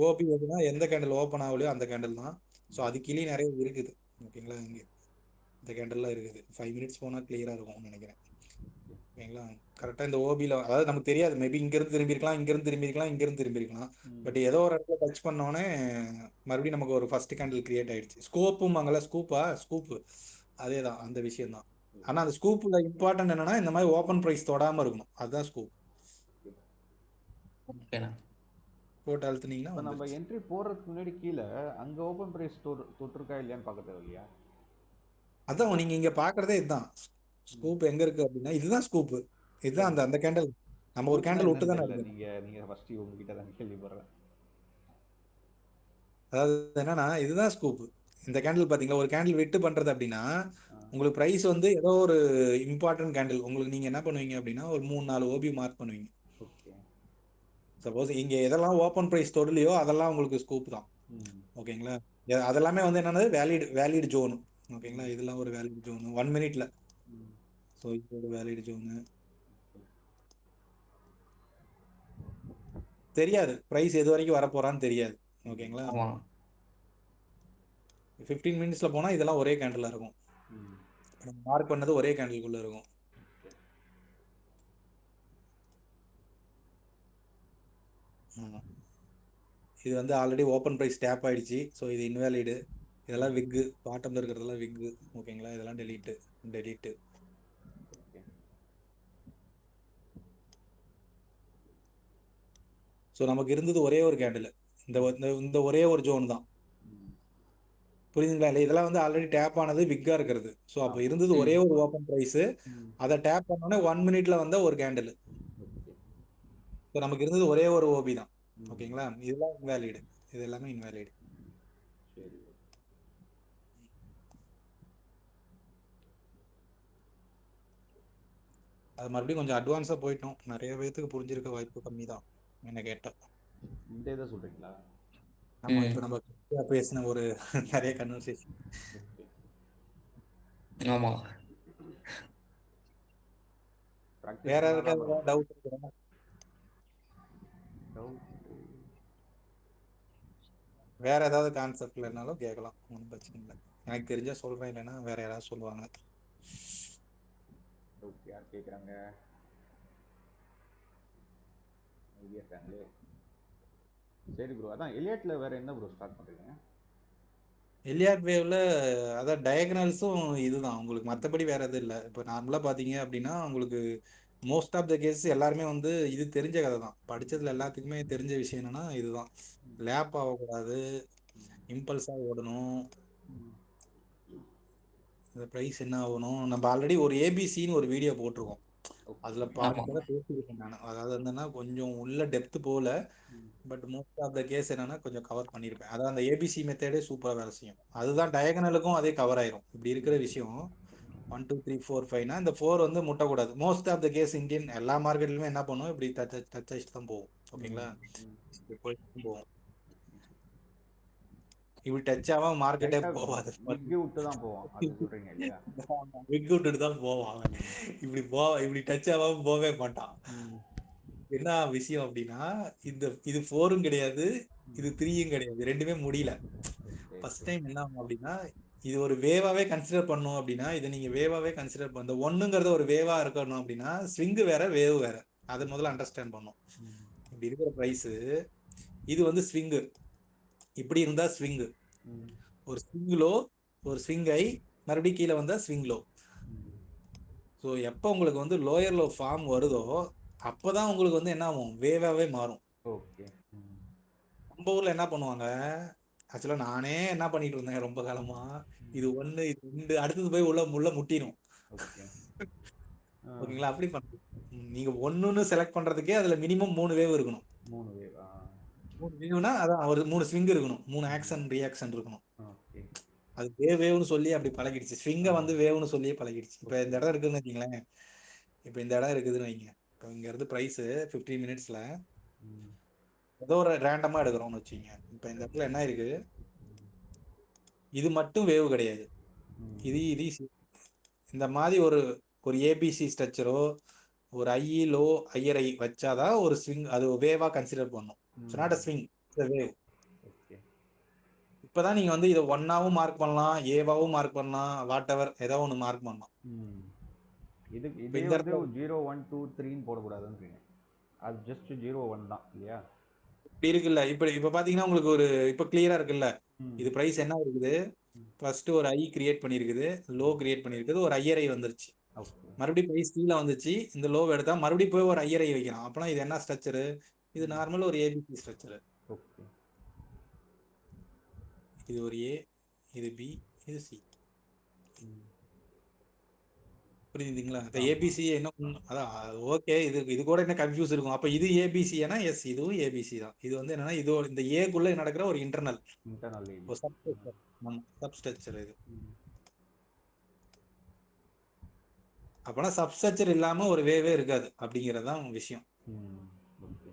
ஓபி அப்படின்னா எந்த கேண்டில் ஓப்பன் ஆகலையோ அந்த கேண்டில் தான். ஸோ அது கீழே நிறைய இருக்குது, ஓகேங்களா. இங்கே இந்த கேண்டில்லாம் இருக்குது. 5 மினிட்ஸ் போனால் கிளியராக இருக்கும்னு நினைக்கிறேன். ஓகேங்களா. கரெக்டா இந்த ஓபில அதாவது நமக்கு தெரியாது, மேபி இங்க இருந்து திரும்பியிருக்கலாம், இங்க இருந்து திரும்பியிருக்கலாம், இங்க இருந்து திரும்பியிருக்கலாம். பட் ஏதோ ஒரு இடத்துல டச் பண்ணோடனே மறுபடியும் நமக்கு ஒரு ஃபர்ஸ்ட் கேண்டில் கிரியேட் ஆயிடுச்சு. ஸ்கோப்பும் அங்கல ஸ்கூப் அதேதான் அந்த விஷயம் தான். ஆனா அந்த ஸ்கூப்ல இம்பார்ட்டன்ட் என்னன்னா இந்த மாதிரி ஓப்பன் பிரைஸ் தொடாம இருக்கணும், அதுதான் ஸ்கூப். ஓகேண்ணா. போட்டு அழுத்துனீங்கன்னா இப்போ நம்ம வந்துருச்சு. என்ட்ரி போடுறதுக்கு முன்னாடி கீழே அங்கே ஓப்பன் ப்ரைஸ் தொட்டிருக்கா இல்லையான்னு பார்க்க தேவை இல்லையா? அதான் நீங்க இங்க பாக்குறதே இதுதான் ஸ்கூப். எங்க இருக்கு அப்படின்னா இதுதான் ஸ்கூப். இதுதான் அந்த அந்த கேண்டில். நம்ம ஒரு ஸ்கூப்னா கேண்டில் விட்டு என்னன்னு தானே தெரியல. இருக்கு. நீங்கள் ஃபஸ்ட்டு உங்ககிட்ட தான் கேள்விப்படுறேன். அதாவது என்னன்னா இதுதான் ஸ்கூப். இந்த கேண்டில் பாத்தீங்களா, ஒரு கேண்டில் விட்டு பண்றது அப்படின்னா உங்களுக்கு பிரைஸ் வந்து ஏதோ ஒரு இம்பார்ட்டன்ட் கேண்டில் உங்களுக்கு நீங்க என்ன பண்ணுவீங்க அப்படின்னா ஒரு 3-4 ஓபி மார்க் பண்ணுவீங்க. ஓகே. சப்போஸ் இங்க எதெல்லாம் ஓப்பன் பிரைஸ் தொடலையோ அதெல்லாம் உங்களுக்கு ஸ்கூப் தான். ஓகேங்களா. அதெல்லாமே வந்து என்னன்னா வேலிட் ஜோன். ஓகேங்களா. இதெல்லாம் ஒரு வேலிட் ஜோன் 1 மினிட்ல. ஸோ இது ஒரு வேலிட் ஜோனு. தெரியாது பிரைஸ் எது வரைக்கும் வரப்போறான்னு தெரியாது. ஓகேங்களா. ஆமா. 15 மினிட்ஸ்ல போனா இதெல்லாம் ஒரே கேண்டில் இருக்கும். மார்க் பண்ணது ஒரே கேண்டிலுக்குள்ள இருக்கும். இது வந்து ஆல்ரெடி ஓப்பன் பிரைஸ் டேப் ஆயிடுச்சு. ஸோ இது இன்வேலிடு. இதெல்லாம் விக்கு, பாட்டம்ல இருக்கிறதெல்லாம் விக்கு. ஓகேங்களா. இதெல்லாம் டெலீட்டு. ஸோ நமக்கு இருந்தது ஒரே ஒரு கேண்டில், இந்த ஒரே ஒரு ஜோன் தான். புரியுதுங்களா இல்லை? இதெல்லாம் வந்து ஆல்ரெடி டேப் ஆனது விக்கா இருக்கிறது. ஸோ அப்போ இருந்தது ஒரே ஒரு ஓப்பன் பிரைஸ். அதை டேப் பண்ணோன்னே 1 மினிட்ல வந்த ஒரு கேண்டில். ஸோ நமக்கு இருந்தது ஒரே ஒரு ஓபி தான். ஓகேங்களா. இதெல்லாம் இன்வேலிடு. இது எல்லாமே இன்வேலிடு. சரி. அது மறுபடியும் கொஞ்சம் அட்வான்ஸா போயிட்டோம். நிறைய பேத்துக்கு புரிஞ்சிருக்க வாய்ப்பு கம்மி தான் என்ன கேட்டா. இந்த இதை சொல்றீங்களா? ஆமா. இப்ப நம்ம பேசின ஒரு நிறைய கன்வர்சேஷன். ஆமா. ப்ராக்டிஸ் வேற பண்ணாதான் யாருக்காவது bro. டவுட் இருக்குதா? வேற ஏதாவது கான்செப்ட்ல இருந்தாலும் கேட்கலாம், ஒன்றும் பிரச்சனை இல்லை. எனக்கு தெரிஞ்சா சொல்றேன், இல்லைன்னா வேற யாராவது சொல்லுவாங்க. டவுட் யார் கேட்குறாங்க? ஐடியா இருக்காங்களே. சரி ப்ரோ, அதான் எலியட்ல வேற என்ன ப்ரோ ஸ்டார்ட் பண்றீங்க? எலியாட் வேவ்ல அதான் டயகனல்ஸும் இதுதான் உங்களுக்கு, மற்றபடி வேற எதுவும் இல்லை. இப்போ நார்மலா பாத்தீங்க அப்படின்னா உங்களுக்கு மோஸ்ட் ஆஃப் த கேஸ் எல்லாருமே வந்து இது தெரிஞ்ச கதை தான். படிச்சதுல எல்லாத்துக்குமே தெரிஞ்ச விஷயம் என்னன்னா இதுதான். லேப் ஆகக்கூடாது, இம்பல்ஸா ஓடணும். இந்த ப்ரைஸ் என்ன ஆகணும். நம்ம ஆல்ரெடி ஒரு ஏபிசின்னு ஒரு வீடியோ போட்டிருக்கோம். அதுல பாதி ஆமா. கூட பேசியிருக்கேன் நான். அதாவது என்னன்னா கொஞ்சம் உள்ள டெப்த் போல, but most of the case என்னன்னா கொஞ்சம் கவர் பண்ணியிருப்பேன். அதாவது அந்த ஏபிசி மெத்தடே சூப்பரா வேலை செய்யும். அதுதான் டயகனலுக்கும் அதே கவர் ஆயிரும். இப்படி இருக்கிற விஷயம் 1 2 3 4 5னா இந்த 4 வந்து முட்டக்கூடாது. Most of the case Indian எல்லா மார்க்கெட்லயுமே என்ன பண்ணும், இப்படி டச் ஆயிட்டு தான் போகும். ஓகேங்களா. இப்படி போயிட்டு தான் போகும். இப்படி டச் ஆகாம மார்க்கெட்டே போவாது. விக்கு விட்டு தான் போவோம், அது சொல்றீங்க இல்லையா? விக் விட்டுட்டு தான் போவான். இப்படி டச் ஆகாம போவே மாட்டான். என்ன விஷயம் அப்படின்னா இது 4ம் கிடையாது, இது 3யும் கிடையாது, ரெண்டுமே முடியல. ஃபர்ஸ்ட் டைம் என்ன ஆகும் அப்படின்னா இது ஒரு வேவாவே கன்சிடர் பண்ணும் அப்படின்னா இதை நீங்க வேவாவே கன்சிடர் பண்ண, இந்த ஒண்ணுங்கிறத ஒரு வேவா இருக்கணும் அப்படின்னா ஸ்விங் வேற வேவ் வேற. அதை முதல்ல அண்டர்ஸ்டாண்ட் பண்ணும். இப்படி இருக்கிற பிரைஸ் இது வந்து ஸ்விங்கு. இப்படி இருந்தா ஸ்விங்கு. ஒரு ஸ்விங் லோ, ஒரு ஸ்விங் ஹை, மறுபடியும் கீழே வந்தா ஸ்விங் லோ. ஸோ எப்போ உங்களுக்கு வந்து லோயர் லோ ஃபார்ம் வருதோ அப்பதான் உங்களுக்கு வந்து என்ன ஆகும், வேவாவே மாறும். ஓகே. நம்ம ஊர்ல என்ன பண்ணுவாங்க, ஆக்சுவலா நானே என்ன பண்ணிட்டு இருந்தேன் ரொம்ப காலமா, இது 1 இது 2 அடுத்தது போய் உள்ள முட்டிடும். ஓகேங்களா. அப்படி பண்ணுங்க. நீங்க 1ன்னு செலக்ட் பண்றதுக்கே அதுல மினிமம் 3 வேவ் இருக்கணும். 3 வேவ். 3 வேவ்னா அதான் ஒரு 3 ஸ்விங் இருக்கணும், 3 ஆக்ஷன் ரியாக்ஷன் இருக்கணும். ஓகே. அது வேவ்னு சொல்லி அப்படி பழகிடுச்சு. ஸ்விங்க வந்து வேவ்னு சொல்லியே பழகிடுச்சு. இப்ப இந்த இடம் இருக்குதுன்னு வச்சுங்களேன். இப்ப இந்த இடம் இருக்குதுன்னு வைங்க. இப்போ இங்க இருந்து பிரைஸ் 15 மினிட்ஸ்ல ஏதோ ஒரு ரேண்டமா எடுக்கிறோம்னு வச்சுங்க. இப்ப இந்த இடத்துல என்ன இருக்கு, இது மட்டும் வேவ் கிடையாது. இது இது இந்த மாதிரி ஒரு ஒரு ஏபிசி ஸ்ட்ரக்சரோ ஒரு ஐ லோ ஐயர் ஐ வச்சாதான் ஒரு ஸ்விங் அது வேவா கன்சிடர் பண்ணும். Not a swing, wave. இப்பதான் நீங்க வந்து இதை ஒன்னாவும் மார்க் பண்ணலாம், ஏவாவும் மார்க் பண்ணலாம், வாட் எவர் ஏதோ ஒன்று மார்க் பண்ணலாம். இது இப்ப இதே இந்த வந்து இடத்துல 0 1 2 3ன்னு போடக்கூடாதுன்றீங்க. அது ஜஸ்ட் 0 1 தான் இல்லையா? இப்படி இருக்குல்ல, இப்ப பாத்தீங்கன்னா உங்களுக்கு ஒரு இப்ப கிளியரா இருக்குல்ல, ம் இது பிரைஸ் என்ன இருக்குது, ம். ஃபர்ஸ்ட் ஒரு ஐ கிரியேட் பண்ணிருக்குது, லோ கிரியேட் பண்ணிருக்குது, ஒரு ஐயரை வந்துருச்சு, ஓகே மறுபடியும் பிரைஸ் கீழே வந்துச்சு, இந்த லோ எடுத்தா மறுபடியும் போய் ஒரு ஐயரை வைக்கலாம். அப்பனா இது என்ன ஸ்ட்ரக்சரு, இது நார்மல் ஒரு ஏபிசி ஸ்ட்ரக்சர். ஓகே இது ஒரு ஏ, இது பி, இது சி. ம் புரியுதுங்களா? இந்த ஆமா ஏபிசி என்ன அதான் ஓகே, இது கூட என்ன கன்ஃபியூஸ் இருக்கும். அப்ப இது ஏபிசினா எஸ், இதுவும் ஏபிசி தான். இது வந்து என்னன்னா இதோட இந்த ஏக்குள்ள நடக்கிற ஒரு இன்டர்னல் இன்டர்னல் ஒரு ஏபிசி. சப்ஸ்ட்ரக்சர். ஆமா, சப்ஸ்ட்ரக்சர் இது. அப்பனா சப்ஸ்ட்ரக்சர் இல்லாம ஒரு வேவே இருக்காது அப்படிங்கறதுதான் விஷயம். ஓகே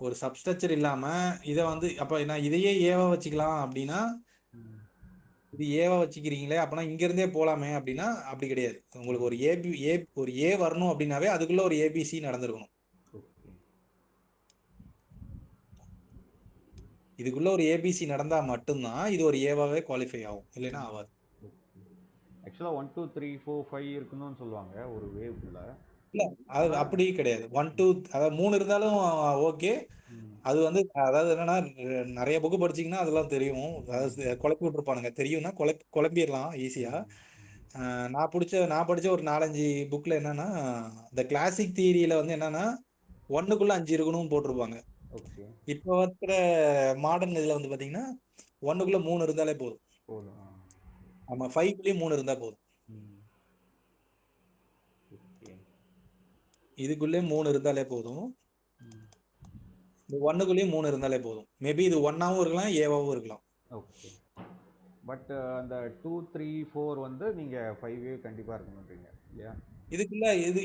ஒரு சப்ஸ்ட்ரக்சர் இல்லாம இதை வந்து அப்ப நான் இதையே ஏவா வச்சுக்கலாம் அப்படின்னா, இது ஏவா வச்சுக்கிறீங்களே அப்பனா இங்க இருந்தே போலாமே அப்படின்னா அப்படி கிடையாது. உங்களுக்கு ஒரு ஒரு ஏ வரணும் அப்படின்னாவே அதுக்குள்ள ஒரு ஏபிசி நடந்திருக்கணும். ஓகே இதுக்குள்ள ஒரு ஏபிசி நடந்தா மட்டும்தான் இது ஒரு ஏவாவே குவாலிஃபை ஆகும், இல்லைன்னா ஆகாது. ஆக்சுவலா 1 2 3 4 5 இருக்கணும்னு சொல்லுவாங்க ஒரு வேவ்க்குள்ள. இல்ல அது அப்படி கிடையாது. 1 2 அதாவது 3 இருந்தாலும் ஓகே. அது வந்து அதாவது என்னன்னா நிறைய புக்கு படிச்சீங்கன்னா அதெல்லாம் தெரியும். அதாவது குழப்பி விட்டுருப்பானுங்க, தெரியும்னா குழம்பிடலாம் ஈஸியா. நான் படிச்ச ஒரு 4-5 புக்ல என்னன்னா இந்த கிளாசிக் தியரியில வந்து என்னன்னா 1க்குள்ள 5 இருக்கணும்னு போட்டிருப்பாங்க. ஓகே இப்போ இருக்கிற மாடர்ன் இதுல வந்து பாத்தீங்கன்னா 1க்குள்ள 3 இருந்தாலே போதும். போதும். ஆமா, 5க்குள்ளேயும் 3 இருந்தா போதும். ஓகே இதுக்குள்ளே 3 இருந்தாலே போதும். இந்த 1க்குள்ளேயும் 3 இருந்தாலே போதும். மேபி இது 1ஆவும் இருக்கலாம், ஏவாவும் இருக்கலாம். ஓகே பட் அந்த 2 3 4 வந்து நீங்க 5 வேவ் கண்டிப்பா இருக்கணும்ன்றீங்க இல்லையா?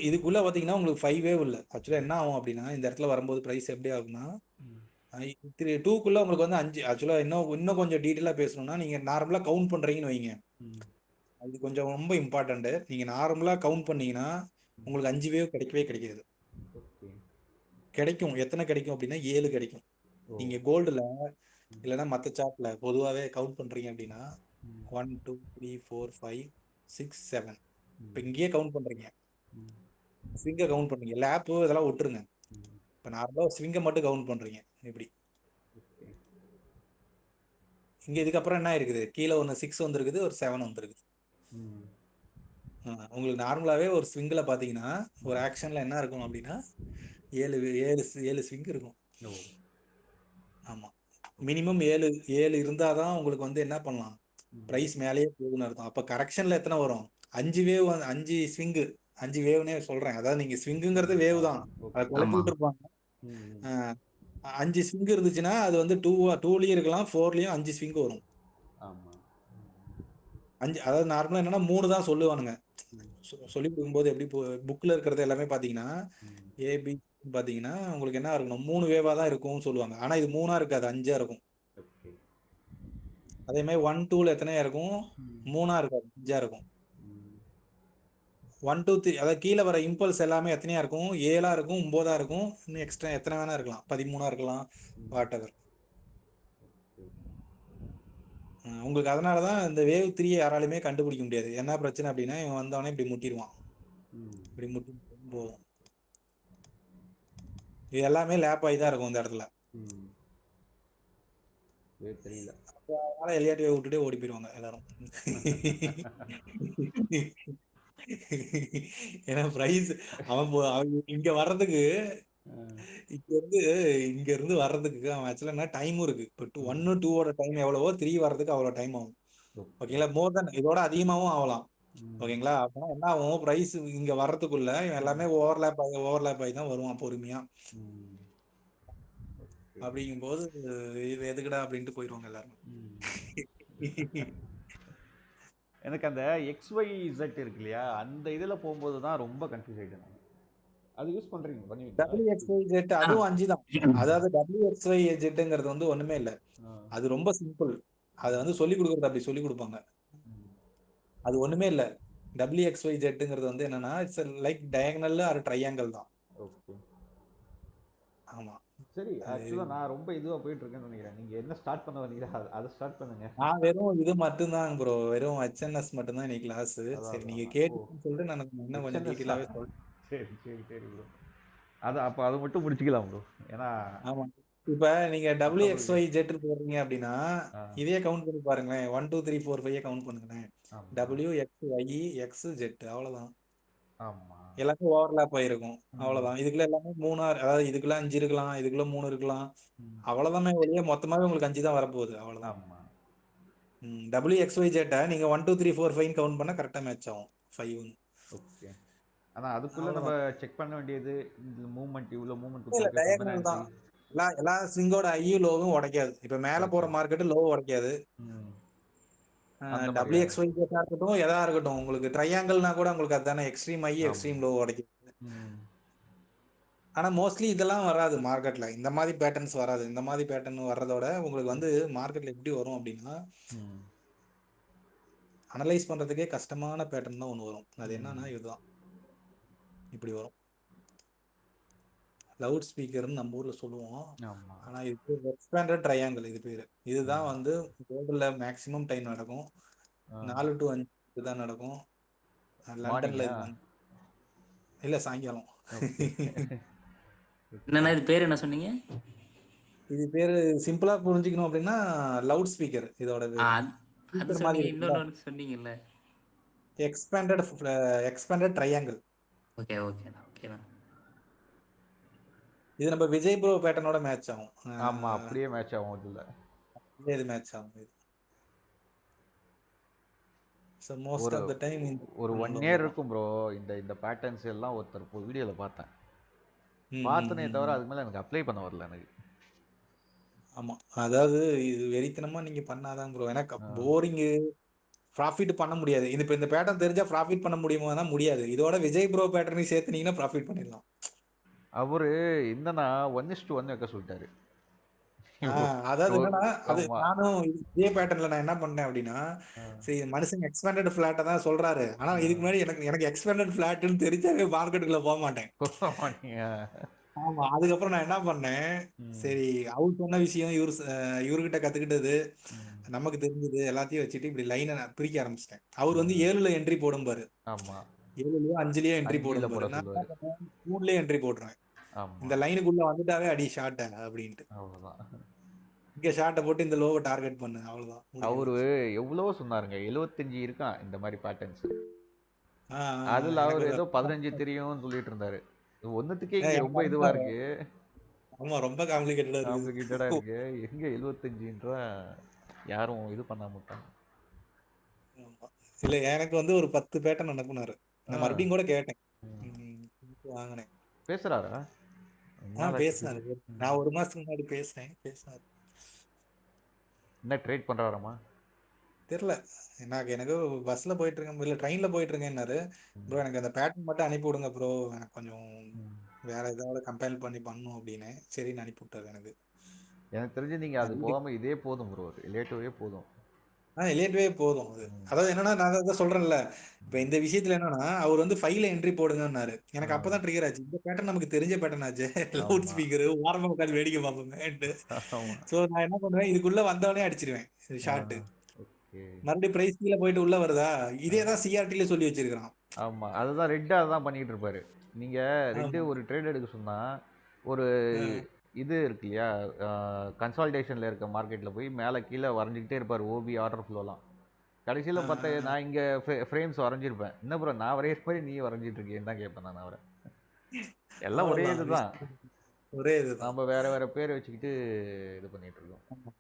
இதுக்குள்ள பாத்தீங்கன்னா உங்களுக்கு 5 வேவ் இல்ல. ஆக்சுவலா என்ன ஆகும் அப்படின்னா இந்த இடத்துல வரும்போது பிரைஸ் எப்படி ஆகும்னா 2க்குள்ள உங்களுக்கு வந்து 5. ஆக்சுவலா இன்னும் கொஞ்சம் டீட்டெயிலா பேசணும்னா நீங்க நார்மலா கவுண்ட் பண்றீங்கன்னு வைங்க. அது கொஞ்சம் ரொம்ப இம்பார்ட்டன்ட். நீங்க நார்மலா கவுண்ட் பண்ணீங்கன்னா உங்களுக்கு 5 வேவ் கிடைக்கவே கிடைக்காது. ஓகே கிடைக்கும், எத்தனை கிடைக்கும் அப்படின்னா 7 கிடைக்கும். நீங்க கோல்டுல இல்லைன்னா மற்ற சார்ட்ல பொதுவாகவே கவுண்ட் பண்றீங்க அப்படின்னா 1 2 3 4 5 6 7. இப்போ இங்கேயே கவுண்ட் பண்றீங்க, ஸ்விங்கை கவுண்ட் பண்றீங்க, லேப்பு இதெல்லாம் விட்டுருங்க. இப்போ நார்மலா ஸ்விங்கை மட்டும் கவுண்ட் பண்றீங்க இப்படி. இங்க இதுக்கப்புறம் என்ன இருக்குது, கீழே ஒன்று 6 வந்துருக்குது, ஒரு 7 வந்துருக்குது. உங்களுக்கு நார்மலாவே ஒரு ஸ்விங்ல பாத்தீங்கன்னா ஒரு ஆக்ஷன்ல என்ன இருக்கும் அப்படின்னா 7 ஸ்விங் இருக்கும். ஆமா, மினிமம் 7 இருந்தாதான் உங்களுக்கு வந்து என்ன பண்ணலாம், பிரைஸ் மேலேயே போகுதுன்னு அர்த்தம். அப்ப கரெக்ஷன்ல எத்தனை வரும், 5 வேவ், 5 ஸ்விங், 5 வேவ்னே சொல்றேன். அதாவது நீங்க ஸ்விங்குங்கிறது வேவ் தான், அதை குழப்பி விட்டுருப்பாங்க. 5 ஸ்விங் இருந்துச்சுன்னா அது வந்து 2லயும் இருக்கலாம், 4லயும் 5 ஸ்விங் வரும். 5 அதாவது நார்மலா என்னன்னா 3 தான் சொல்லுவானுங்க. சொல்லி கொடுக்கும்போது எப்படி புக்ல இருக்கிறது எல்லாமே பாத்தீங்கன்னா ஏபி பாத்தீங்கன்னா உங்களுக்கு என்ன இருக்கணும், 3 வேவா தான் இருக்கும்னு சொல்லுவாங்க. ஆனா இது 3ஆ இருக்காது, 5ஆ இருக்கும். அதே மாதிரி 1 2ல எத்தனையா இருக்கும், 3ஆ இருக்காது, 5ஆ இருக்கும். 1 2 3 அதாவது கீழே வர இம்பல்ஸ் எல்லாமே எத்தனையா இருக்கும், 7ஆ இருக்கும், 9ஆ இருக்கும், இன்னும் எக்ஸ்ட்ரா எத்தனை வேணா இருக்கலாம், 13ஆ இருக்கலாம், வாட் எவர். உங்களுக்கு அதனாலதான் இந்த வேவ் 3 யாராலுமே கண்டுபிடிக்க முடியாது. என்ன பிரச்சனை அப்படின்னா இவன் வந்தவனே இப்படி முட்டிடுவான், இப்படி முட்டி போகும். இது எல்லாமே லேப் ஆகி தான் இருக்கும் இந்த இடத்துல. தெரியல, அதனால எலியாட்டி விட்டுட்டே ஓடி போயிடுவாங்க எல்லாரும். ஏன்னா பிரைஸ் அவன் இங்க வர்றதுக்கு, இங்க இருந்து வர்றதுக்கு அவன் ஆக்சுவலா என்ன டைமும் இருக்கு. இப்போ 1 2ஓட டைம் எவ்வளவோ 3 வர்றதுக்கு அவ்வளவு டைம் ஆகும். ஓகேங்களா, மோர் தென் இதோட அதிகமாகவும் ஆகலாம். ஓகேங்களா, அப்பனா என்ன ஆகும், பிரைஸ் இங்க வர்றதுக்குள்ள எல்லாமே ஓவர்லேப் ஆகி தான் வருவான் பொறுமையா. அப்படிங்கும்போது இது எதுக்குடா அப்படின்ட்டு போயிடுவாங்க எல்லாரும். எனக்கு அந்த XYZ இருக்கு இல்லையா, அந்த இதுல போகும்போது தான் ரொம்ப கன்ஃபியூஸ் ஆயிட்டேன். அது யூஸ் பண்றீங்க, பண்ணுவீங்களா? WXYZ அதுவும் 5 தான். அதாவது WXYZங்கிறது வந்து ஒண்ணுமே இல்ல, அது ரொம்ப சிம்பிள். அது வந்து சொல்லி கொடுக்கறது அப்படி சொல்லி கொடுப்பாங்க. அது ஒண்ணுமே இல்ல. WXYZங்கிறது வந்து என்னன்னா it's like diagonal or triangle தான். ஆமா, சரி, அது ஆக்சுவலாக நான் ரொம்ப இதுவாக போயிட்டு இருக்கேன்னு நினைக்கிறேன். நீங்கள் என்ன ஸ்டார்ட் பண்ண வந்தீங்களோ அதை ஸ்டார்ட் பண்ணுங்க. நான் வெறும் இது மட்டும்தான் ப்ரோ, வெறும் HNS மட்டும்தான் இன்னைக்கு கிளாஸ். அதான் சரி அதான் நீங்க அதான். ஓ, கேட்டுன்னு சொல்லிட்டு நான் இன்னும் கொஞ்சம் ஹெச்என்எஸ்ஸா? டீட்டெயிலாவே சொல்றேன். சரி சரி சரி ப்ரோ. அது அப்போ அது மட்டும் முடிச்சுக்கலாம் ப்ரோ. ஏன்னா ஆமா, இப்ப நீங்க மற்றவங்களுக்கு. WXY Z போடுறீங்க அப்படின்னா ஆ, இதே கவுண்ட் பண்ணி பாருங்களேன். 1 2 3 4 5 கவுண்ட் பண்ணுங்களேன். ஆமாம் WXY XZ அவ்வளவுதான். ஆமாம். எல்லாமே ஓவர்லாப் ஆயிருக்கும். ம் அவ்வளவுதான். இதுக்குள்ள எல்லாமே 3 அதாவது இதுக்குள்ள 5 இருக்கலாம், இதுக்குள்ள 3 இருக்கலாம். ம். அவ்வளவுதானே ஒழிய மொத்தமாவே உங்களுக்கு 5 தான் வரப்போகுது. அவ்வளவுதான். ஆமாம். WXYZ நீங்க 1 2 3 4 5 கவுண்ட் பண்ணா கரெக்டா மேட்ச் ஆகும் 5. ஓகே. ஆனால் அதுக்குள்ளே நம்ம அவ்வளவுதான். செக் பண்ண வேண்டியது இந்த மூமெண்ட், இவ்வளோ மூமெண்ட் இல்ல கொடுத்துருக்கு டயகனல் ஃபிபனாச்சி. தான். எல்லா ஸ்விங்கோட ஐயும் லோவும் உடைக்காது. இப்ப மேல போற உடைக்காது. Market low உடைக்காது. ம் அந்த மாதிரியா? WXYZ இருக்கட்டும், எதா இருக்கட்டும், உங்களுக்கு ட்ரையாங்கிள்னா கூட உங்களுக்கு அதுதானே எக்ஸ்ட்ரீம் ஐ எக்ஸ்ட்ரீம் ஆமாம். லோ உடைக்கும். ம் ஆனா மோஸ்ட்லி இதெல்லாம் வராது மார்க்கெட்ல. இந்த மாதிரி பேட்டர்ன்ஸ் வராது. இந்த மாதிரி பேட்டர்ன் வர்றதோட உங்களுக்கு வந்து மார்க்கெட்ல எப்படி வரும் அப்படின்னா, ம் அனலைஸ் பண்றதுக்கே கஷ்டமான பேட்டர்ன் தான் ஒண்ணு வரும். அது என்னன்னா ம். இதுதான். இப்படி வரும். லவுட் ஸ்பீக்கர்னு நம்ம ஊர்ல சொல்லுவோம். ஆமாம். ஆனா இது பேர் எக்ஸ்பேண்டட் ட்ரையாங்கிள் இது பேரு. இதுதான் ம். வந்து கோல்டுல மேக்ஸிமம் டைம் நடக்கும். ஆ 4 to 5 தான் நடக்கும். லண்டன்ல மார்னிங்கா? இது வந்து இல்ல சாயங்காலம். ஓகே. ஓகே. என்னண்ணா இது பேர் என்ன சொன்னீங்க? இது பேரு சிம்பிளா புரிஞ்சுக்கணும் அப்படின்னா லவுட் ஸ்பீக்கர் இதோட ஆ, பேரு. அது ஸ்பீக்கர் மாதிரி சொன்னீங்க, இருக்குல்ல, இன்னொன்னு சொன்னீங்கல்ல. Expanded expanded triangle. ஓகே ஓகேண்ணா ஓகேண்ணா. இது நம்ம விஜய் ப்ரோ பேட்டர்னோட மேட்ச் ஆகும். ஆமாம், அப்படியே மேட்ச் ஆகும் இதில். இது மேட்ச் ஆகும் இது. ஸோ மோஸ்ட் ஒரு ஆஃப் த டைம் ஒரு உள்ள 1 இயர் வந்துடும். இருக்கும் ப்ரோ. இந்த பேட்டர்ன்ஸ் எல்லாம் ஒருத்தர் வீடியோவில் பார்த்தேன். ம் ம் பார்த்தனே ம் தவிர ம். அதுக்கு மேலே எனக்கு அப்ளை பண்ண வரல எனக்கு. ஆமா, அதாவது இது வெறித்தனமா நீங்க பண்ணாதான் ப்ரோ. ஏன்னா ஆ. போரிங்கு ப்ராஃபிட் பண்ண முடியாது. இது இப்ப இந்த பேட்டர்ன் தெரிஞ்சா ப்ராஃபிட் பண்ண முடியுமா? முடியாது. இதோட விஜய் ப்ரோ பேட்டர்னையும் சேர்த்துனீங்கன்னா ப்ராஃபிட் பண்ணிடலாம். அவரு என்னன்னா 1:1 வைக்க சொல்லிட்டாரு. அதாவது என்னன்னா, அது ஆமா. நானும் இதே பேட்டர்ன்ல நான் என்ன பண்ணேன் அப்படின்னா, ஆ, சரி மனுஷன் எக்ஸ்பேண்டட் ஃபிளாட்ட தான் சொல்றாரு. ஆனா ஆ. இதுக்கு முன்னாடி எனக்கு எனக்கு எக்ஸ்பேண்டட் ஃபிளாட்ன்னு தெரிஞ்சாவே மார்க்கெட்டுக்குள்ள போக மாட்டேன். மாட்டீங்க. ஆமா. அதுக்கப்புறம் நான் என்ன பண்ணேன், ம், சரி அவர் சொன்ன விஷயம் இவர்கிட்ட கத்துக்கிட்டது, ம், நமக்கு தெரிஞ்சது எல்லாத்தையும் வச்சுட்டு இப்படி லைன நான் பிரிக்க ஆரம்பிச்சிட்டேன். அவர் வந்து ம். 7ல என்ட்ரி போடும்பாரு. ஆமா. 7லயோ 5லயோ என்ட்ரி 5ல போடும்பாரு. போட நான் என்ன சொல்லுவாரு. பண்ணேன், 3லயே என்ட்ரி போட்டுருவேன். ஆமா. இந்த லைனுக்குள்ள வந்துட்டாவே அடி ஷார்ட்ட அப்படின்ட்டு. அவ்வளோதான். இங்க ஷார்ட்ட போட்டு இந்த லோவ டார்கெட் பண்ணு. அவ்வளவுதான் முடிஞ்சு அவரு போச்சு. எவ்வளவோ சொன்னாருங்க. 75 இருக்கான் இந்த மாதிரி பேட்டர்ன்ஸ். அதுல எனக்கு அவர் ஒரு ஏதோ 15 தெரியும்னு சொல்லிட்டு இருந்தாரு. ஒன்னுத்துக்கே இங்க எனக்கு ரொம்ப இதுவா அதுதான் இருக்கு. ஆமா ரொம்ப காம்ப்ளிகேட்டடா இருக்குது. காம்ப்ளிகேட்டடா இருக்கு. எங்க 75ன்றா யாரும் இது பண்ணாம விட்டாங்க. ஆமா. இல்ல எனக்கு வந்து ஒரு 10 பேட்டர்ன் அனுப்புனாரு. ஆ. நான் மறுபடியும் கூட கேட்டேன். ம். வாங்கினேன். பேசுறாரா? ரொம்ப நாள் ஆச்சு பேசினாரு. பேசி. ம். நான் ஒரு மாசத்துக்கு முன்னாடி பேசினாரு. என்ன ட்ரேட் பண்றாராமா? தெரியல. எனக்கு பஸ்ல போயிட்டு இருக்கேன், இல்ல ட்ரெயின்ல போயிட்டு இருக்கேன்னாரு. ம். ப்ரோ எனக்கு அந்த பேட்டர்ன் மட்டும் அனுப்பி விடுங்க ப்ரோ. எனக்கு கொஞ்சம் ம். வேற ஏதாவது கம்பைல் பண்ணி பண்ணணும் அப்படின்னு. சரின்னு அனுப்பி விட்டாரு எனக்கு. எனக்கு தெரிஞ்சு நீங்க அது போகாம இதே போதும் ப்ரோ. ரிலேட்டிவே போதும். எலியேட்வே போதும் அது. ம். அதாவது என்னன்னா, நான் அதான் சொல்றேன்ல. இப்ப ம். இந்த விஷயத்துல என்னன்னா, அவர் வந்து 5ல என்ட்ரி போடுங்கன்னாரு. ஆ. எனக்கு அப்பதான் ட்ரிகர் ஆச்சு. இந்த பேட்டர்ன் நமக்கு தெரிஞ்ச பேட்டர்ன் ஆச்சே. லவுட் ஆமா. ஸ்பீக்கர் ஓரமா உட்காந்து வேடிக்கை பார்ப்போமேன்ட்டு. ஆமா. சோ நான் என்ன பண்ணுவேன், இதுக்குள்ள வந்தவனே அடிச்சிருவேன். ஆ. ஷார்ட். ஓகே. மறுபடியும் பிரைஸ் கீழ போயிட்டு உள்ள வருதா? ஆ. இதே தான் சிஆர்டில சொல்லி வச்சிருக்கான். ஆமா. அதுதான் ரெட் அதுதான் பண்ணிட்டு இருப்பாரு. நீங்க ரெட் ஆமா. ஒரு ட்ரேட் எடுக்க சொன்னா, ஒரு ஆ. இது இருக்கு இல்லையா? அ கன்சாலிடேஷன்ல இருக்க மார்க்கெட்ல போய் மேல கீழ வரைஞ்சுக்கிட்டே இருப்பாரு. ஓபி ஆர்டர் ஃப்ளோலாம். கடைசியில ஆ. பார்த்தா ஆ. நான் இங்க ஃப்ரேம்ஸ் வரைஞ்சிருப்பேன். என்ன ப்ரோ நான் வரையிற மாரி நீ வரைஞ்சிட்டு இருக்கியேன்னு தான் கேட்பேன் நான் அவர. எல்லாம் ஒரே அவ்வளவுதான். இதுதான். விஷயம் ஒரே இதுதான். நாம வேற வேற பேர் வச்சுக்கிட்டு இது பண்ணிட்டு இருக்கோம். ஆமா.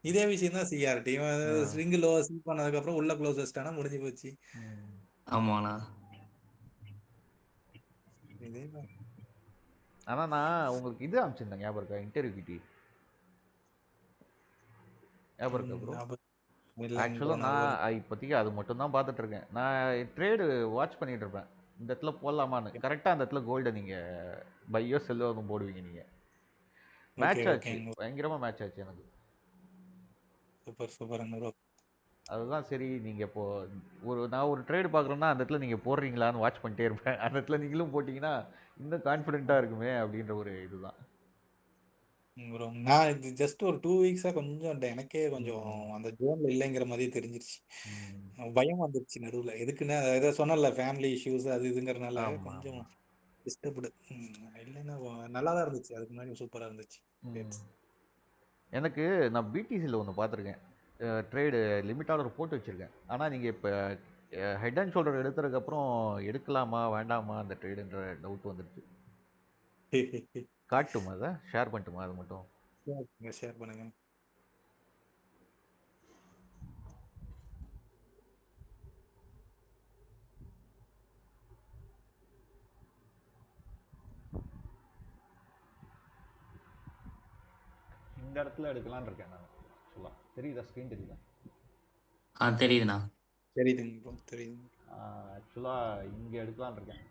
இதே விஷயம் தான் சிஆர்டி. இவன் ஆ. ஸ்விங் லோ ஸ்லிப் பண்ணதுக்கு அப்புறம் உள்ள க்ளோஸ் வச்சிட்டானா முடிஞ்சு போச்சு. ம். ஆமாண்ணா. இதேதான். ஆனா நான் உங்களுக்கு இது அனுப்பிச்சிருந்தேன் ஞாபகம் இருக்கா? இன்டர்வியூ கிட்டி. ஞாபகம் இருக்கா ப்ரோ? ஞாபகம் இல்லைங்க ப்ரோ. ஆக்சுவலாக நான் ஞாபகம் இப்போதைக்கு அது மட்டும் தான் பார்த்துட்டு இருக்கேன். நான் ட்ரேடு வாட்ச் பண்ணிட்டு இருப்பேன். இந்த இடத்துல போடலாமான்னு. இல்ல. கரெக்டாக அந்த இடத்துல கோல்டை நீங்கள் பையோ செல்லோ அதுவும் போடுவீங்க நீங்கள். ஓகே மேட்ச் ஆச்சு. ஓகேங்க. பயங்கரமாக மேட்ச் ஆச்சு எனக்கு. சூப்பர் சூப்பருங்க ப்ரோ. அதுதான் சரி நீங்கள் இப்போ நான் ஒரு ட்ரேடு பார்க்குறேன்னா அந்த இடத்துல நீங்கள் போடுறீங்களான்னு வாட்ச் பண்ணிட்டே இருப்பேன். அந்த இடத்துல நீங்களும் போட்டிங்கன்னா இன்னும் கான்ஃபிடென்ட்டாக இருக்குமே அப்படின்ற ஒரு இதுதான். ப்ரோ நான் இது ஜஸ்ட் ஒரு 2 வீக்ஸா கொஞ்சம் எனக்கே கொஞ்சம் அந்த ஜோன்ல இல்லைங்கிற மாதிரி தெரிஞ்சிருச்சு. பயம் வந்துருச்சு நடுவுல. எதுக்குன்னா ஏதோ சொன்னல ஃபேமிலி இஷ்யூஸ் அது இதுங்கிறனால ஆமா கொஞ்சம் ஆமா டிஸ்டர்ப்டு. இல்லைன்னா நல்லா தான் இருந்துச்சு. அதுக்கு முன்னாடி சூப்பரா இருந்துச்சு. எனக்கு நான் பிடிசியில் ஒன்று பார்த்துருக்கேன். ட்ரேடு லிமிட் ஆர்டர் போட்டு வச்சுருக்கேன். ஆனால் நீங்கள் இப்போ ஹெட் அண்ட் ஷோல்டர் எடுத்ததுக்கப்புறம் எடுக்கலாமா வேண்டாமா அந்த ட்ரேடுன்ற டவுட் வந்துடுச்சு. காட்டுமா அதை ஷேர் பண்ணட்டுமா அது மட்டும்? ஷேர் பண்ணுங்க. இந்த இடத்துல எடுக்கலான்னு இருக்கேன் நான். சொல்லலாம் தெரியுதா? ஸ்க்ரீன் தெரியுதா? தெரியுதுண்ணா. தெரியுதுங்க ப்ரோ, தெரியுது. ஆக்சுவலாக இங்கே எடுக்கலான்னு இருக்கேன்.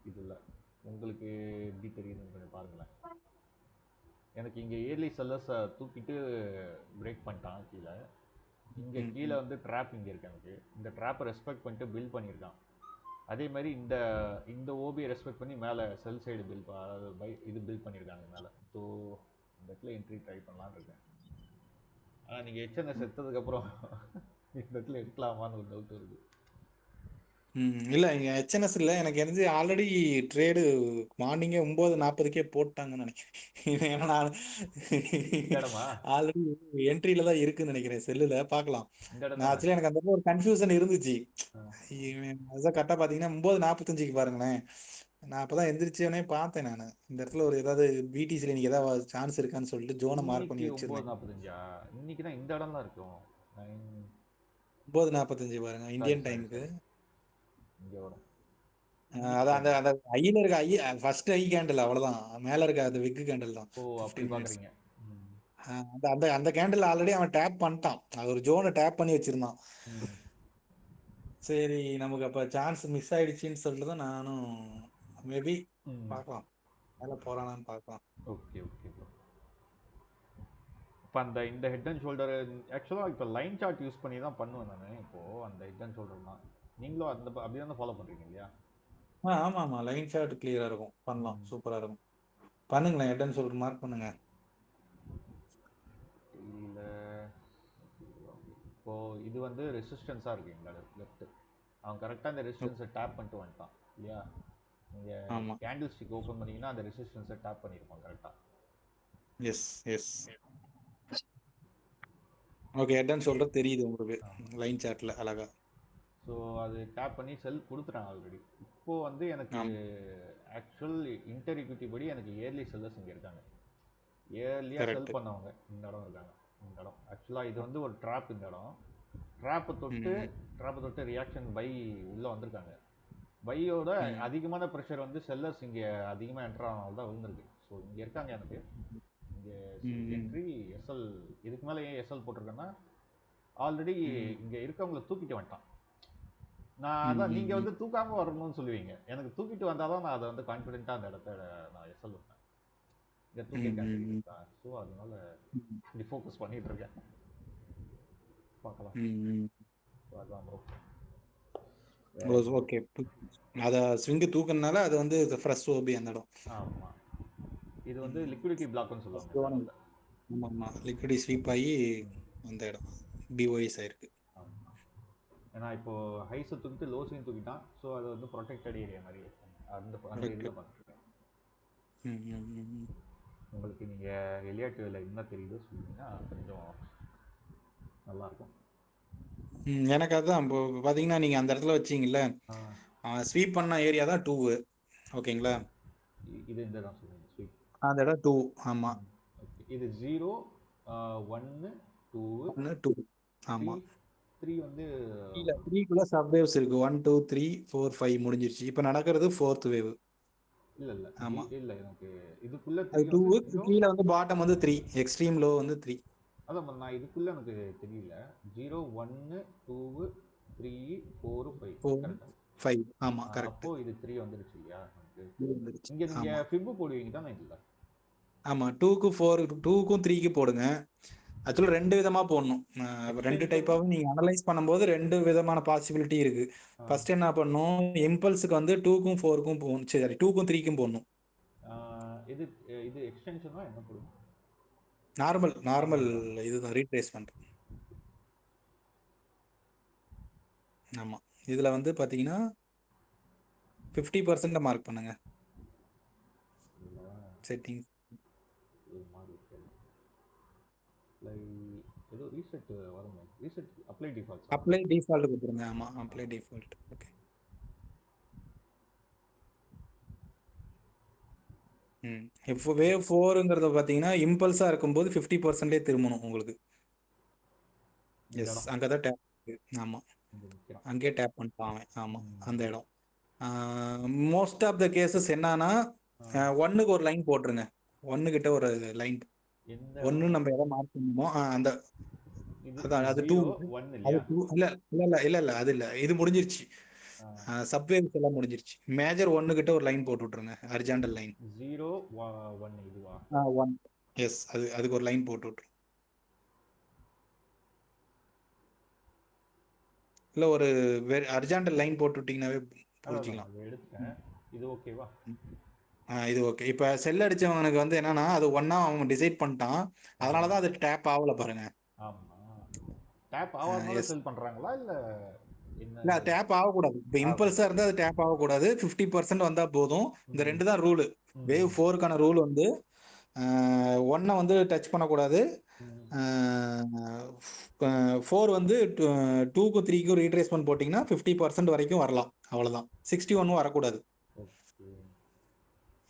இதில் உங்களுக்கு எப்படி தெரியுதுன்னு கொஞ்சம் பாருங்களேன். எனக்கு இங்கே இயர்லி செல்லர்ஸை தூக்கிட்டு பிரேக் பண்ணிட்டான் கீழே. இங்கே கீழே வந்து ட்ராப் இங்கே இருக்கு. எனக்கு இந்த ட்ராப்பை ரெஸ்பெக்ட் பண்ணிட்டு பில் பண்ணியிருக்கான். அதே மாதிரி இந்த ஓபியை ரெஸ்பெக்ட் பண்ணி மேலே செல் சைடு பில், அதாவது இது பில் பண்ணியிருக்காங்க மேலே. ஸோ இந்த இடத்துல என்ட்ரி ட்ரை பண்ணலான்னு இருக்கேன். ஆனால் நீங்கள் ஹெச்என்எஸ் எடுத்ததுக்கப்புறம் இந்த இடத்துல எடுக்கலாமான்னு ஒரு டவுட் வருது. இல்லை இங்கே ஹெச்என்எஸ் இல்லை, எனக்கு தெரிஞ்சு ஆல்ரெடி ட்ரேடு மார்னிங்கே 9:40க்கே போட்டாங்கன்னு நினைக்கிறேன். ஏன்னா நான் ஆல்ரெடி என்ட்ரியில தான் இருக்குன்னு நினைக்கிறேன். செல்லில் பார்க்கலாம். நான் ஆக்சுவலி எனக்கு அந்த ஒரு கன்ஃபியூஷன் இருந்துச்சு. அதுதான் கரெக்டாக பார்த்தீங்கன்னா 9:45க்கு பாருங்களேன். நான் அப்பதான் எந்திரிச்சோடனே பார்த்தேன். நான் இந்த இடத்துல ஒரு ஏதாவது பிடிசியில் இன்னைக்கு ஏதாவது சான்ஸ் இருக்கான்னு சொல்லிட்டு ஜோனை மார்க் பண்ணி வச்சிருந்தேன். 9:45 இன்னைக்கு தான் இந்த இடம்லாம் இருக்கும். 9:45 பாருங்க இந்தியன் டைமுக்கு. இங்கே வரும். அதான் அந்த அந்த ஐயில் இருக்க ஃபர்ஸ்ட் ஐ கேண்டில் அவ்வளவுதான். மேல இருக்க அந்த விக்கு கேண்டில் தான். ஓ அப்படி பாக்குறீங்க. அந்த அந்த அந்த கேண்டில் ஆல்ரெடி அவன் டேப் பண்ணிட்டான். அது ஒரு ஜோனை டேப் பண்ணி வச்சிருந்தான். சரி நமக்கு அப்ப சான்ஸ் மிஸ் ஆயிடுச்சுன்னு சொல்லிட்டு தான் நானும் மேபி பார்க்கலாம், மேல போறானான்னு பார்க்கலாம். Okay okay bro. இப்போ இந்த ஹெட் அண்ட் ஷோல்டர் ஆக்சுவலாக இப்போ லைன் சார்ட் யூஸ் பண்ணி தான் பண்ணுவேன் நான். இப்போது அந்த ஹெட் அண்ட் ஷோல்டர்லாம் நீங்களும் அப்படியே தான் ஃபாலோ பண்ணுறீங்க இல்லையா? ஆமா ஆமா, லைன் சார்ட் கிளியரா இருக்கும், பண்ணலாம், சூப்பரா இருக்கும். பண்ணுங்களேன், ஹெட் அண்ட் ஷோல்டர் மார்க் பண்ணுங்க. இல்லை இப்போது இது வந்து ரெசிஸ்டன்ஸாக இருக்குங்களா லெஃப்ட்? அவன் கரெக்டாக அந்த ரெசிஸ்டன்ஸை டேப் பண்ணிட்டு வந்துட்டான் இல்லையா? நீங்கள் கேண்டில் ஸ்டிக் ஓப்பன் பண்ணிங்கன்னா அந்த ரெசிஸ்டன்ஸை டேப் பண்ணியிருப்பான் கரெக்டாக. Yes yes, okay. Head and shoulder தெரியுது உங்களுக்கு லைன் சார்ட்ல அழகா. ஸோ அது டேப் பண்ணி செல் கொடுத்துட்டாங்க ஆல்ரெடி. இப்போது வந்து எனக்கு ஆக்சுவல் இன்டர் ஈக்விட்டி படி எனக்கு இயர்லி செல்லர்ஸ் இங்கே இருக்காங்க. இயர்லியாக செல் பண்ணவங்க இந்த இடம் இருக்காங்க. இந்த இடம் ஆக்சுவலாக இது வந்து ஒரு ட்ராப். இந்த இடம் ட்ராப்பை தொட்டு ரியாக்ஷன் பை உள்ளே வந்திருக்காங்க. பையோட அதிகமான ப்ரெஷர் வந்து செல்லர்ஸ் இங்கே அதிகமாக என்ட்ரு ஆனதால் தான் விழுந்திருக்கு. ஸோ இங்கே இருக்காங்க. எனக்கு இங்கே என்ட்ரி எஸ்எல், இதுக்கு மேலே ஏன் எஸ்எல் போட்டிருக்கேன்னா ஆல்ரெடி இங்கே இருக்கவங்கள தூக்கிட்டு வந்துட்டான். நான் அதான் நீங்கள் வந்து தூக்காமல் வரணும்னு சொல்லுவீங்க. எனக்கு தூக்கிட்டு வந்தால் தான் நான் அதை வந்து கான்ஃபிடென்ட்டாக அந்த இடத்த நான் எஸ்எல் வைப்பேன். இங்கே தூக்கியிருக்கேன். ஸோ அதனால இப்படி ஃபோக்கஸ் பண்ணிட்டு இருக்கேன். பார்க்கலாம். அதான் ப்ரோ. ஓகே, அத ஸ்விங் தூக்குறதுனால அது வந்து ஃப்ரெஷ் ஓபி அந்த இடம். ஆமா, இது வந்து லிக்விடிட்டி பிளாக்னு சொல்லுவாங்க. ஆமா, லிக்விடிட்டி ஸ்வீப் ஆகி அந்த இடம் பிஓஎஸ் ஆயிருக்கு. ஏன்னா இப்போ ஹைஸை தூக்கிட்டு லோஸையும் தூக்கிட்டான். ஸோ அது வந்து ப்ரொடெக்டட் ஏரியா மாதிரி அந்த இதில் பார்த்துருக்கேன். உங்களுக்கு நீங்கள் எலியாட்டிவில் என்ன தெரியுதோ சொன்னீங்கன்னா கொஞ்சம் நல்லாயிருக்கும். எனக்கு அதுதான் இப்போ பார்த்தீங்கன்னா நீங்கள் அந்த இடத்துல வச்சிங்கல்ல, ஸ்வீப் பண்ண ஏரியா தான் 2. ஓகேங்களா? இது இந்த இடம் சொல்லுங்கள் ஸ்வீப். அந்த இடம் 2. ஆமாம், இது 0 1 2 2. ஆமாம், 3 வந்து 3குள்ள சப் வேவ்ஸ் இருக்கு. 1 2 3 4 5 முடிஞ்சிருச்சு. இப்போ நடக்கிறது 4th வேவ். இல்ல ஆமா இல்ல, எனக்கு இதுக்குள்ள 2 கீழ வந்து பாட்டம் வந்து 3, எக்ஸ்ட்ரீம் லோ வந்து 3. அதான் நான் இதுக்குள்ள எனக்கு தெரியல. 0 1 2 3 4 5 5. ஆமா கரெக்ட். அப்போ இது 3 வந்துருச்சு இல்லையா? இங்க நீங்க ஃபிப் போடுவீங்க தானே இதுல? ஆமா, 2க்கு 4 2க்கும் 3க்கு போடுங்க. ஆக்சுவலா 2 விதமா போடணும். 2 டைப்பாவும் நீங்க அனலைஸ் பண்ணும்போது 2 விதமான பாசிபிலிட்டி இருக்கு. ஃபர்ஸ்ட் என்ன பண்ணணும், இம்பல்ஸ்க்கு வந்து 2க்கும் 4க்கும் போடணும். சரி, 2க்கும் 3க்கும் போடணும். இது எக்ஸ்டென்ஷனா என்ன போடுங்க? நார்மல் இதுதான் ரீட்ரேஸ்மெண்ட். ஆமா, இதுல வந்து பாத்தீங்கன்னா 50% மார்க் பண்ணுங்க செட்டிங். ஏதோ ரீசெட் வருமே, reset apply default. Apply default கொடுத்துருங்க. ஆமா, அப்ளை டிஃபால்ட். ஓகே. இப்போ வேவ் 4ங்கிறத பார்த்தீங்கன்னா இம்பல்ஸாக இருக்கும்போது 50% திரும்பணும் உங்களுக்கு. எஸ், அங்கே தான் டேப். ஆமாம், அங்கேயே டேப் பண்ணிட்டான். ஆமாம், அந்த இடம். மோஸ்ட் ஆஃப் த கேசஸ் என்னன்னா 1க்கு ஒரு லைன் போட்டுருங்க. 1 கிட்ட ஒரு லைன். 1 நம்ம எதை மார்க் பண்ணுமோ அந்த அதான் அது 2. அது 2 இல்ல அது இல்ல, இது முடிஞ்சிருச்சு. சப்வேவ்ஸ் எல்லாம் முடிஞ்சிருச்சு. மேஜர் 1 கிட்ட ஒரு லைன் போட்டு விட்டுருங்க, ஹரிசாண்டல் லைன். 0 1 இதுவா? 1. எஸ், அதுக்கு ஒரு லைன் போட்டு விட்டுரு. இல்ல ஒரு ஹரிசாண்டல் லைன் போட்டு விட்டீங்கன்னாவே புரிஞ்சுக்கலாம். எடுத்துட்டேன். இது ஓகேவா? இது ஓகே. இப்ப செல் அடிச்சவனுக்கு வந்து என்னன்னா அது ஒண்ணா அவன் டிசைட் பண்ணிட்டான், அதனாலதான் அது டேப் ஆகல பாருங்க. ஆமா, டேப் ஆகாதனால செல் பண்றாங்களா இல்ல இல்ல டேப் ஆகக்கூடாது. இப்போ இம்பல்ஸா இருந்தா அது டேப் ஆகக்கூடாது. 50% வந்தா போதும். இந்த 2 தான் ரூல். வேவ் 4க்கான ரூல் வந்து 1 வந்து டச் பண்ணக்கூடாது. 4 வந்து 2க்கும் 3க்கும் ரீட்ரேஸ்மெண்ட் போட்டிங்கன்னா 50% வரைக்கும் வரலாம். அவ்வளோதான். 61 வரக்கூடாது.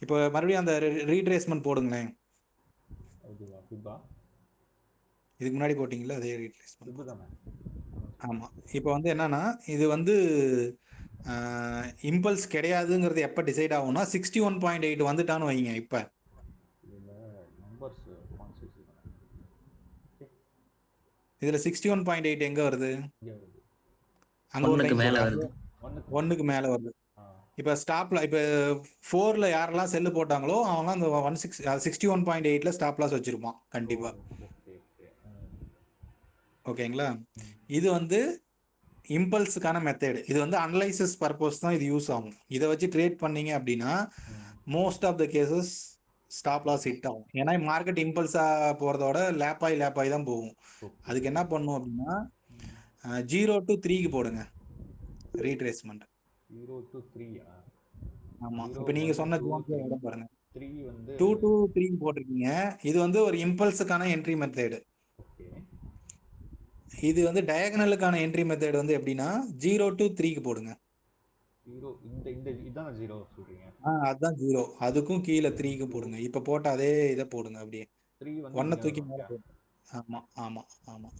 இப்போ மறுபடியும் அந்த ரீட்ரேஸ்மெண்ட் போடுங்களேன். இதுக்கு முன்னாடி போட்டிங்களா அதே ரீட்ரேஸ்மெண்ட். ஆமாம், இப்போ வந்து என்னன்னா இது வந்து இம்பல்ஸ் கிடையாதுங்கிறது எப்போ டிசைட் ஆகும்னா 61.8 வந்துட்டான்னு வைங்க. இப்போ இதுல 61.8 எங்க வருது? அங்க ஒரு லைன் வருது. 1க்கு மேல வருது. இப்ப ஸ்டாப்ல இப்ப 4ல யாரெல்லாம் செல்லு போட்டாங்களோ அவங்க அந்த 61.8ல ஸ்டாப் லாஸ் வச்சிருப்பான் கண்டிப்பா. ஓகேங்களா? இது வந்து இம்பல்ஸுக்கான மெத்தட். இது வந்து அனலைசிஸ் பர்பஸ் தான் இது யூஸ் ஆகும். இதை வச்சு ட்ரேட் பண்ணீங்க அப்படின்னா most of the cases stop loss hit ஆகும். ஏன்னா மார்க்கெட் இம்பல்ஸா போறதோட லேப்பாய் தான் போகும். அதுக்கு என்ன பண்ணும் அப்படின்னா 0 to 3க்கு போடுங்க ரீட்ரேஸ்மெண்ட். 0 to 3. ஆமா, இப்போ நீங்க சொன்ன ஜோன்ல இடம் பாருங்க. 3 வந்து 2 to 3 போட்டிருக்கீங்க. இது வந்து ஒரு இம்பல்ஸுக்கான என்ட்ரி மெத்தட். இது வந்து டயகனலுக்கான என்ட்ரி மெத்தட் வந்து எப்படின்னா 0 to 3க்கு போடுங்க. 0 இந்த இதான் 0 சொல்றீங்க. அதுதான் 0. அதுக்கும் கீழே 3க்கு போடுங்க. இப்ப போட்ட அதே இதை போடுங்க அப்படியே. 3 வந்து 1 தூக்கி மேல போடுங்க. ஆமா ஆமா ஆமா.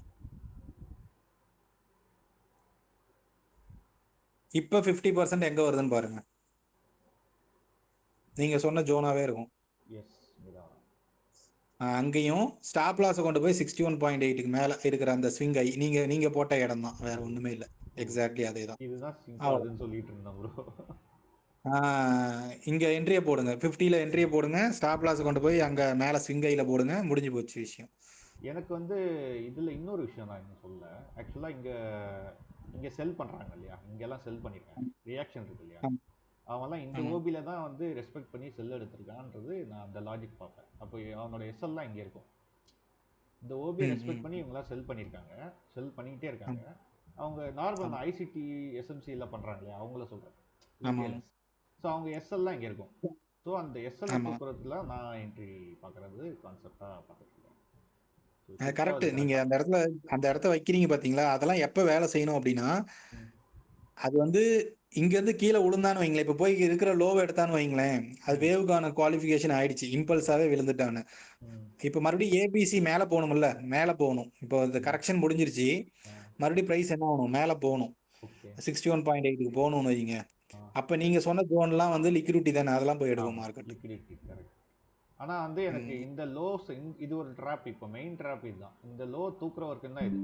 இப்ப 50% எங்க வருதுன்னு பாருங்க. நீங்க சொன்ன ஜோனாவே இருக்கும். அங்கேயும் ஸ்டாப் லாஸ் கொண்டு போய் 61.8க்கு மேல இருக்கிற அந்த ஸ்விங் ஐ நீங்க போட்ட இடம் தான், வேற ஒண்ணுமே இல்ல. எக்ஸாக்ட்லி அதேதான். இதுதான் சொல்லிட்டு இருந்தேன் ப்ரோ. இங்க என்ட்ரியை போடுங்க. 50ல என்ட்ரியை போடுங்க. ஸ்டாப் லாஸ் கொண்டு போய் அங்க மேல ஸ்விங் ஐல போடுங்க. முடிஞ்சு போச்சு விஷயம். எனக்கு வந்து இதுல இன்னொரு விஷயம் நான் என்ன சொல்ல, ஆக்சுவலா இங்க செல் பண்றாங்க இல்லையா, இங்கெல்லாம் செல் பண்ணிருக்காங்க. ரியாக்ஷன் இருக்கு இல்லையா, அவன்லாம் இந்த ஓபில தான் வந்து ரெஸ்பெக்ட் பண்ணி செல் எடுத்திருக்கான்றது நான் அந்த லாஜிக் பார்ப்பேன். அப்போ அவனோட எஸ்எல்லாம் இங்கே இருக்கும். இந்த ஓபியை ரெஸ்பெக்ட் பண்ணி இவங்களாம் செல் பண்ணியிருக்காங்க, செல் பண்ணிக்கிட்டே இருக்காங்க. அவங்க நார்மல் ஐசிடி எஸ்எம்சியில் பண்ணுறாங்க இல்லையா, அவங்கள சொல்கிறேன். ஸோ அவங்க எஸ்எல்லாம் இங்கே இருக்கும். ஸோ அந்த எஸ்எல் தூக்குறதுல நான் என்ட்ரி பார்க்குறது கான்செப்டாக பார்த்துருக்கேன். கரெக்ட். நீங்க அந்த இடத்த வைக்கிறீங்க பாத்தீங்களா, அதெல்லாம் எப்ப வேலை செய்யணும் அப்படின்னா அது வந்து இங்க இருந்து கீழே விழுந்தான்னு வைங்களேன். இப்ப போய் இருக்கிற லோவை எடுத்தான்னு வைங்களேன், அது வேவுக்கான குவாலிஃபிகேஷன் ஆயிடுச்சு, இம்பல்ஸாவே விழுந்துட்டான்னு. இப்ப மறுபடியும் ஏபிசி மேல போகணும்ல, மேல போகணும். இப்போ இந்த கரெக்ஷன் முடிஞ்சிருச்சு, மறுபடியும் பிரைஸ் என்ன ஆகணும், மேல போகணும். 61.8க்கு போகணும்னு வைங்க. அப்ப நீங்க சொன்ன ஜோன்லாம் வந்து லிக்விடிட்டி தானே, அதெல்லாம் போய் எடுக்கும் மார்க்கெட். ஆனா வந்து எனக்கு இந்த லோ இது ஒரு ட்ராப். இப்போ மெயின் ட்ராப் இதுதான். இந்த லோ தூக்குற வரைக்கும் தான் இது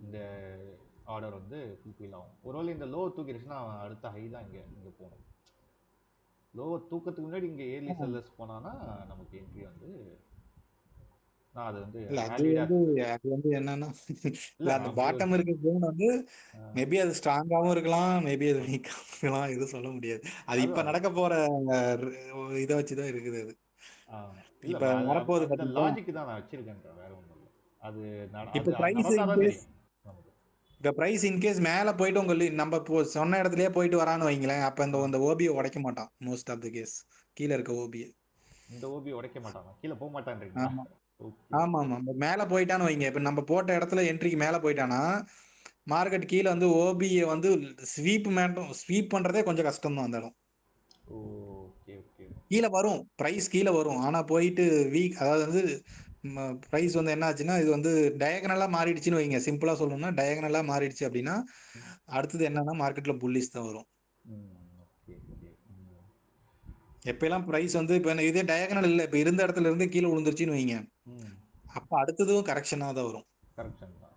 இந்த ஆர்டர் வந்து ஃபுல்ஃபில் ஆகும். ஒருவேளை இந்த லோ தூக்கிடுச்சுன்னா அடுத்த ஹை தான் இங்கே போகணும். லோவை தூக்கத்துக்கு முன்னாடி இங்கே ஏர்லி செல்லர்ஸ் போனான்னா நமக்கு என்ட்ரி வந்து நான் அது வந்து அது வந்து என்னன்னா அந்த பாட்டம் இருக்க ஜோன் வந்து மேபி அது ஸ்ட்ராங்காகவும் இருக்கலாம், மேபி அது வீக்காகவும் இருக்கலாம், எதுவும் சொல்ல முடியாது. அது இப்ப நடக்க போற இதை வச்சுதான் இருக்குது. அது இல்ல இப்ப வரப்போகுது அந்த பாத்தீங்களா? லாஜிக் தான் நான் வச்சிருக்கேன், வேற ஒன்றும் இல்லை. அது இப்ப அது பிரைஸ் நடந்தாதான் இன்கேஸ் தெரியும் நமக்கு. இப்ப பிரைஸ் இன்கேஸ் மேல போயிட்டு நம்ம சொன்ன இடத்துலயே போயிட்டு வரான்னு வைங்களேன், அப்ப இந்த ஓபியை உடைக்க மாட்டான் மோஸ்ட் ஆஃப் த கேஸ். கீழே இருக்க ஓபியை இந்த ஓபி உடைக்க மாட்டானா? கீழே போக மாட்டான்றீங்களா? ஆமா ஓகே. ஆமா ஆமா. மேல போயிட்டான்னு வைங்க, இப்ப நம்ம போட்ட இடத்துல என்ட்ரிக்கு மேல போயிட்டானா மார்க்கெட் கீழே வந்து ஓபியை வந்து ஸ்வீப் பண்றதே கொஞ்சம் கஷ்டம் தான் அந்த இடம். Okay okay. கீழே வரும், பிரைஸ் கீழே வரும், ஆனா போயிட்டு அதாவது வந்து பிரைஸ் வந்து என்ன ஆச்சுன்னா இது வந்து டயகனலா மாறிடுச்சுன்னு வைங்க. சிம்பிளா சொல்லணும்னா டயகனலா மாறிடுச்சு அப்படின்னா அடுத்தது என்னன்னா மார்க்கெட்ல புல்லிஷ் தான் வரும். Okay okay. எப்பெல்லாம் பிரைஸ் வந்து இப்ப இதே டயகனல் இல்லை, இப்ப இருந்த இடத்துல இருந்து கீழே விழுந்துருச்சுன்னு வைங்க, அப்ப அடுத்ததும் கரெக்ஷனா தான் வரும். கரெக்ஷன் தான்.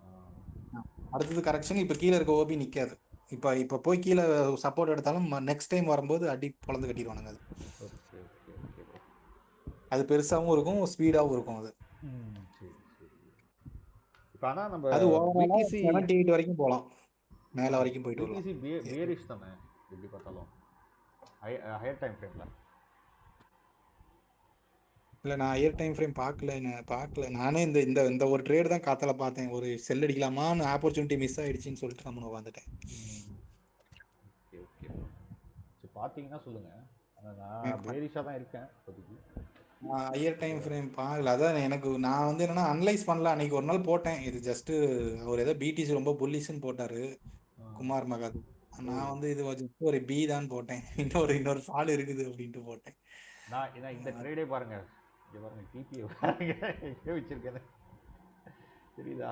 அடுத்தது கரெக்ஷன். இப்ப கீழே இருக்க ஓபி நிக்காது. இப்ப போய் கீழே சப்போர்ட் எடுத்தாலும் நெக்ஸ்ட் டைம் வரும்போது அடி பொழந்து கட்டிடுவானுங்க. அது ஓகே ஓகே ஓகே. அது பெருசாவும் இருக்கும், ஸ்பீடாவும் இருக்கும். அது சரி சரி. இப்போ ஆனால் நம்ம அது ஓவராலா பிடிசி 78 வரைக்கும் போகலாம், மேல வரைக்கும் போயிட்டு பிடிசி வரலாம். பேரிஷ் தானே எப்படி பார்த்தாலும் ஹையர் டைம் ஃப்ரேமில். இல்ல நான் ஹையர் டைம் ஃப்ரேம் பார்க்கல. நானே இந்த இந்த இந்த ஒரு ட்ரேட் தான் காத்தால பார்த்தேன். ஒரு செல் அடிக்கலாமான்னு ஆப்பர்ச்சுனிட்டி மிஸ் ஆயிடுச்சுன்னு சொல்லிட்டு நம்ம வந்துட்டேன். Okay okay. சரி பார்த்தீங்கன்னா சொல்லுங்க. நான் பேரிஷாக தான் இருக்கேன் இப்போதைக்கு. நான் ஹையர் டைம் ஃப்ரேம் பார்க்கல. அதான் நான் வந்து என்னன்னா அனலைஸ் பண்ணல. அன்னைக்கு ஒரு நாள் போட்டேன். இது ஜஸ்ட் அவர் ஏதோ பிடிசி ரொம்ப புல்லிஷ்னு போட்டாரு குமார் மகாது. நான் வந்து இது ஜஸ்ட் ஒரு பி தான் போட்டேன். இன்னொரு ஃபால் இருக்குது அப்படின்ட்டு போட்டேன். நான் இந்த ட்ரேடே பாருங்க, இங்கே பாருங்க, டிபியை பாருங்க எங்கே வச்சிருக்கேன் தெரியுதா?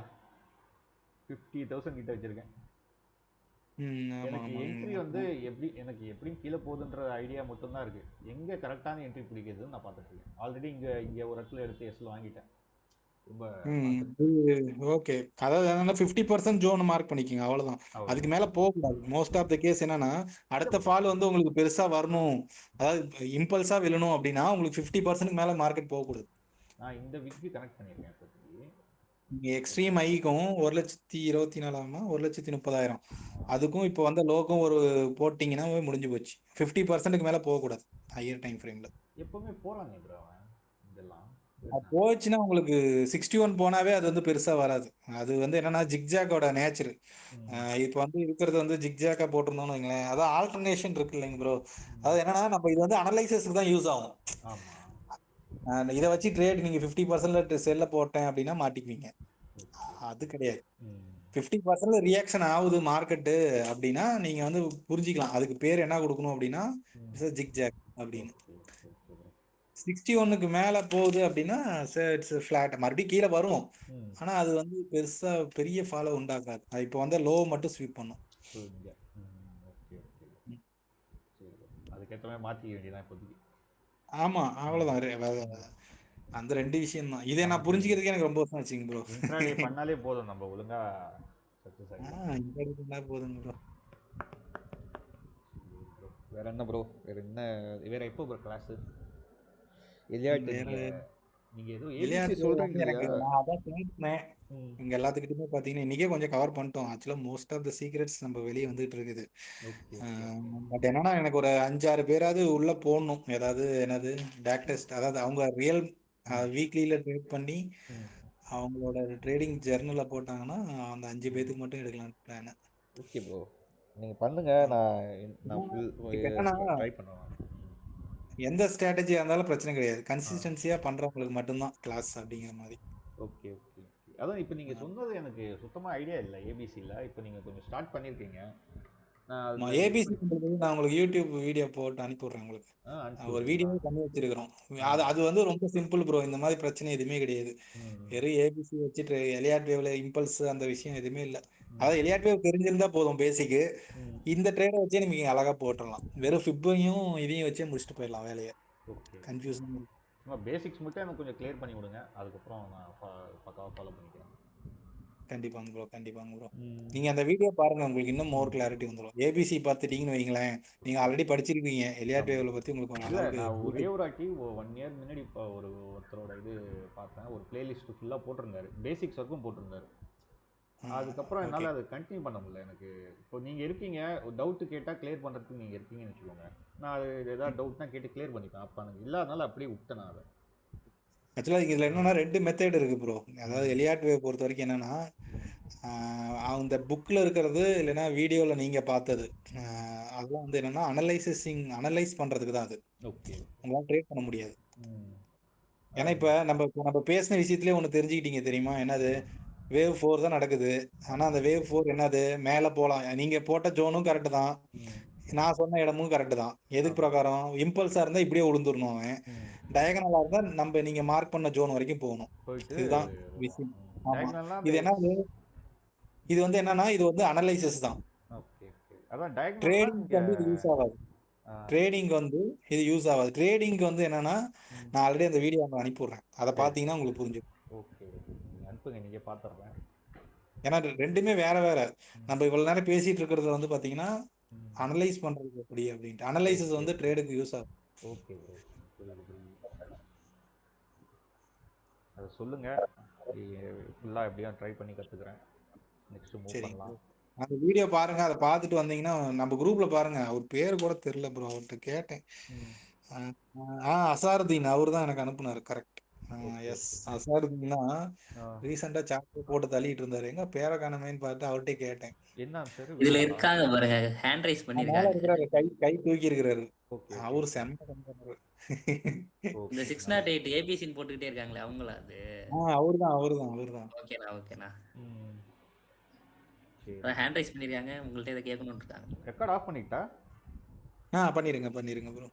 50,000 கிட்ட வச்சிருக்கேன். எனக்கு என்ட்ரி வந்து எனக்கு எப்படியும் கீழே போகுதுன்ற ஐடியா மட்டும்தான் இருக்கு. எங்க கரெக்டான என்ட்ரி பிடிக்கிறதுன்னு நான் பார்த்துட்டு இருக்கேன். ஆல்ரெடி இங்க ஒரு இடத்துல எடுத்து எஸ்ல வாங்கிட்டேன். ரொம்ப ஓகே. அதாவது என்னன்னா 50% ஜோன் மார்க் பண்ணிக்கோங்க, அவ்வளவுதான். அதுக்கு மேல போகக்கூடாது. மோஸ்ட் ஆஃப் த கேஸ் என்னன்னா அடுத்த ஃபால் வந்து உங்களுக்கு பெருசா வரணும், அதாவது இம்பல்ஸா விழணும் அப்படின்னா உங்களுக்கு 50% மேல மார்க்கெட் போகக்கூடாது. நான் இந்த விக்கு கனெக்ட் பண்ணியிருக்கேன் இப்போதைக்கு. நீங்க எக்ஸ்ட்ரீம் ஐக்கும் 1,24,000 1,30,000 அதுக்கும் இப்போ வந்து லோக்கும் ஒரு போட்டிங்கன்னா முடிஞ்சு போச்சு. 50%க்கு மேல போகக்கூடாது ஹையர் டைம் ஃப்ரேம்ல. எப்பவுமே போறாங்க ப்ரோ இதெல்லாம். போச்சுன்னா உங்களுக்கு 61 போனாவே அது வந்து பெருசா வராது. அது வந்து என்னன்னா ஜிக்ஜாக்கோட நேச்சர். இப்போ வந்து இருக்கிறது வந்து ஜிக்ஜாக்கா போட்டிருந்தோம்னு வைங்களேன், அதான் ஆல்டர்னேஷன் இருக்கு இல்லைங்க ப்ரோ. அதாவது என்னன்னா நம்ம இது வந்து அனலைசஸ்க்கு தான் யூஸ் ஆகும். இதை வச்சு ட்ரேட் நீங்க 50% செல்ல போட்டேன் அப்படின்னா மாட்டிக்குவீங்க. அது கிடையாது. 50% ரியாக்ஷன் ஆகுது மார்க்கெட்டு அப்படின்னா நீங்க வந்து புரிஞ்சிக்கலாம் அதுக்கு பேர் என்ன கொடுக்கணும் அப்படின்னா ஜிக்ஜாக் அப்படின்னு. 61க்கு மேல போகுது அப்படின்னா இட்ஸ் ஃபிளாட், மறுபடியும் கீழே வரும். ஆனா அது வந்து பெருசா பெரிய ஃபாலோ உண்டாக்காது. அது இப்போ வந்து லோ மட்டும் ஸ்வீப் பண்ணும். அதுக்கேற்ற மாதிரி மாற்றிக்க வேண்டியதான் இப்போதைக்கு. ஆமா அவ்வளவுதான். அந்த ரெண்டு விஷயம் தான். இதை நான் புரிஞ்சுக்கிறதுக்கு எனக்கு ரொம்ப வருஷம் ஆச்சுங்க ப்ரோ. இன்ட்ராடே பண்ணாலே போதும், நம்ம ஒழுங்கா சக்சஸ் ஆகிடும். இன்ட்ராடே பண்ணா போதுங்க ப்ரோ. வேற என்ன ப்ரோ? வேற எப்போ ப்ரோ கிளாஸ்? விளையாட்டு நீங்க ஏதோ ஏபிசி சொல்றீங்க இல்லையா? நான் அதான் கேட்டேன். இங்க எல்லாத்துக்கிட்டுமே பாத்தீங்கன்னா இன்னைக்கே கொஞ்சம் கவர் பண்ணிட்டோம். ஆக்சுவலா மோஸ்ட் ஆஃப் த சீக்ரெட்ஸ் நம்ம வெளியே வந்துட்டு இருக்குது. பட் என்னன்னா எனக்கு ஒரு 5-6 பேராவது உள்ள போடணும். ஏதாவது என்னது பேக் டெஸ்ட், அதாவது அவங்க ரியல் வீக்லியில ட்ரேட் பண்ணி அவங்களோட ட்ரேடிங் ஜெர்னல போட்டாங்கன்னா அந்த 5 பேத்துக்கு மட்டும் எடுக்கலாம் பிளான். ஓகே ப்ரோ, நீங்க பண்ணுங்க. நான் ட்ரை பண்ணுவேன். எந்த ஸ்ட்ராட்டஜியா இருந்தாலும் பிரச்சனை கிடையாது, கன்சிஸ்டன்சியா பண்றவங்களுக்கு மட்டும்தான் கிளாஸ் அப்படிங்கிற மாதிரி. Okay okay. அதான் இப்போ நீங்க சொன்னது எனக்கு சுத்தமா ஐடியா இல்லை ஏபிசியில். இப்போ நீங்க கொஞ்சம் ஸ்டார்ட் பண்ணியிருக்கீங்க. ஏபிசி நான் உங்களுக்கு யூடியூப் வீடியோ போட்டு அனுப்பிவிடுறேன். உங்களுக்கு ஒரு வீடியோவே பண்ணி வச்சிருக்கிறோம். அது வந்து ரொம்ப சிம்பிள் ப்ரோ. இந்த மாதிரி பிரச்சனை எதுவுமே கிடையாது. வெறும் ஏபிசி வச்சுட்டு எலியாட் வேவ்ல இம்பல்ஸ் அந்த விஷயம் எதுவுமே இல்லை. அதாவது எலியாட் வேவ் தெரிஞ்சிருந்தா போதும் பேசிக்கு. இந்த ட்ரேடை வச்சே நீங்க அழகா போட்டுடலாம். வெறும் ஃபிப்பையும் இதையும் வச்சே முடிச்சுட்டு போயிடலாம் வேலையை. கன்ஃபியூஷன் பேசிக்ஸ் மட்டும் எனக்கு கொஞ்சம் கிளியர் பண்ணி விடுங்க, அதுக்கப்புறம் நான் பக்காவாக ஃபாலோ பண்ணிக்கிறேன். கண்டிப்பாங்க ப்ரோ, கண்டிப்பாங்க ப்ரோ. நீங்க அந்த வீடியோ பாருங்க, உங்களுக்கு இன்னும் மோர் கிளாரிட்டி வந்துடும். ஏபிசி பார்த்துட்டீங்கன்னு வைங்களேன், நீங்க ஆல்ரெடி படிச்சிருக்கீங்க எலியாட் வேவ்ல பத்தி உங்களுக்கு. நான் ஒரே ஒரு வாட்டி 1 இயர் முன்னாடி இப்போ ஒருத்தரோட இது பார்த்தேன். ஒரு பிளேலிஸ்ட் ஃபுல்லாக போட்டிருந்தாரு, பேசிக்ஸ் வரைக்கும் போட்டிருந்தாரு. அதுக்கப்புறம் ஓகே. என்னால் அதை கண்டினியூ பண்ண முடியல. எனக்கு இப்போ நீங்கள் இருக்கீங்க, ஒரு டவுட்டு கேட்டால் கிளியர் பண்ணுறதுக்கு நீங்கள் இருக்கீங்கன்னு வச்சுக்கோங்க. நான் அது ஏதாவது டவுட்னா கேட்டு கிளியர் பண்ணிப்பேன். அப்போ எனக்கு இல்லாதனால அப்படியே விட்டேன் நான் அதை. ஆக்சுவலாக இதில் என்னன்னா 2 மெத்தட் இருக்கு ப்ரோ. அதாவது எலியாட் வே பொறுத்த வரைக்கும் என்னன்னா, அந்த புக்கில் இருக்கிறது இல்லைன்னா வீடியோவில் நீங்கள் பார்த்தது அதெல்லாம் வந்து என்னன்னா அனலைஸ் பண்ணுறதுக்கு தான் அது. ஓகே. உங்களால் ட்ரேட் பண்ண முடியாது. ம். ஏன்னா இப்போ நம்ம பேசின விஷயத்துலேயே ஒன்று தெரிஞ்சுக்கிட்டீங்க தெரியுமா? என்னது வேவ் 4 தான் நடக்குது. ஆனால் அந்த வேவ் 4 என்னது மேலே போகலாம். நீங்கள் போட்ட ஜோனும் கரெக்டு தான், ம். நான் சொன்ன இடமும் கரெக்டு தான். எதுக்கு பிரகாரம் இம்பல்ஸாக இருந்தால் இப்படியே விழுந்துடணும் அவன். ம். டயகனலாக இருந்தால் நீங்கள் மார்க் பண்ண ஜோன் வரைக்கும் போகணும். போயிட்டு இதுதான் விஷயம். ஆமா. டயக்னல்லாம் இது என்னது இது வந்து என்னன்னா இது வந்து அனலைசிஸ் தான். Okay okay. அதான் டயக்னல்லாம் ட்ரேடிங்க்கு வந்து இது நீங்கள் யூஸ் ஆகாது. ட்ரேடிங் வந்து இது யூஸ் ஆகாது. ட்ரேடிங்க்கு வந்து என்னன்னா நான் ஆல்ரெடி அந்த வீடியோ அங்கே அனுப்பிவிட்றேன். அதை பார்த்தீங்கன்னா உங்களுக்கு புரிஞ்சுக்கும். Okay okay. நீங்கள் அனுப்புங்க, நீங்கள் பார்த்துட்றேன். ஏன்னா ரெண்டுமே வேற வேற. நம்ம இவ்வளவு நேரம் பேசிட்டு இருக்கிறது வந்து பாத்தீங்கன்னா அனலைஸ் பண்றது எப்படி அப்படின்ட்டு. அனலைசிஸ் வந்து ட்ரேடுக்கு யூஸ் ஆகும். Okay bro. அதை சொல்லுங்க, ஃபுல்லாக எப்படியும் ட்ரை பண்ணி கற்றுக்குறேன். நெக்ஸ்ட் மூவ் சரி பண்ணலாம். அந்த வீடியோ பாருங்க. அதை பார்த்துட்டு வந்தீங்கன்னா நம்ம குரூப்ல பாருங்க. அவர் பேர் கூட தெரியல ப்ரோ. அவர்கிட்ட கேட்டேன். அசாருதீன் அவர் தான் எனக்கு அனுப்புனாரு. கரெக்ட். எஸ் அசாருதீன்னா ரீசெண்டா சாப்டர் போட்டு தள்ளிட்டு இருந்தாரு. எங்க பேரை காணமேன்னு பார்த்து அவர்கிட்ட கேட்டேன். என்ன சார் இதுல இருக்காங்க பாருங்க, ஹேண்ட் ரைஸ் பண்ணிருக்காங்க. கை தூக்கி இருக்கிறாரு. ஓகே. அவரு செம்ம. இந்த 608 ஏபிசின்னு போட்டுக்கிட்டே இருக்காங்களே அவங்களா அது? அவர்தான். ஓகேண்ணா ஓகேண்ணா. ஹேண்ட் ரைஸ் பண்ணிருக்காங்க. உங்கள்ட்ட இதை கேட்கணும்னு இருக்காங்க. ரெக்கார்ட் ஆஃப் பண்ணிட்டா? பண்ணிருங்க ப்ரோ.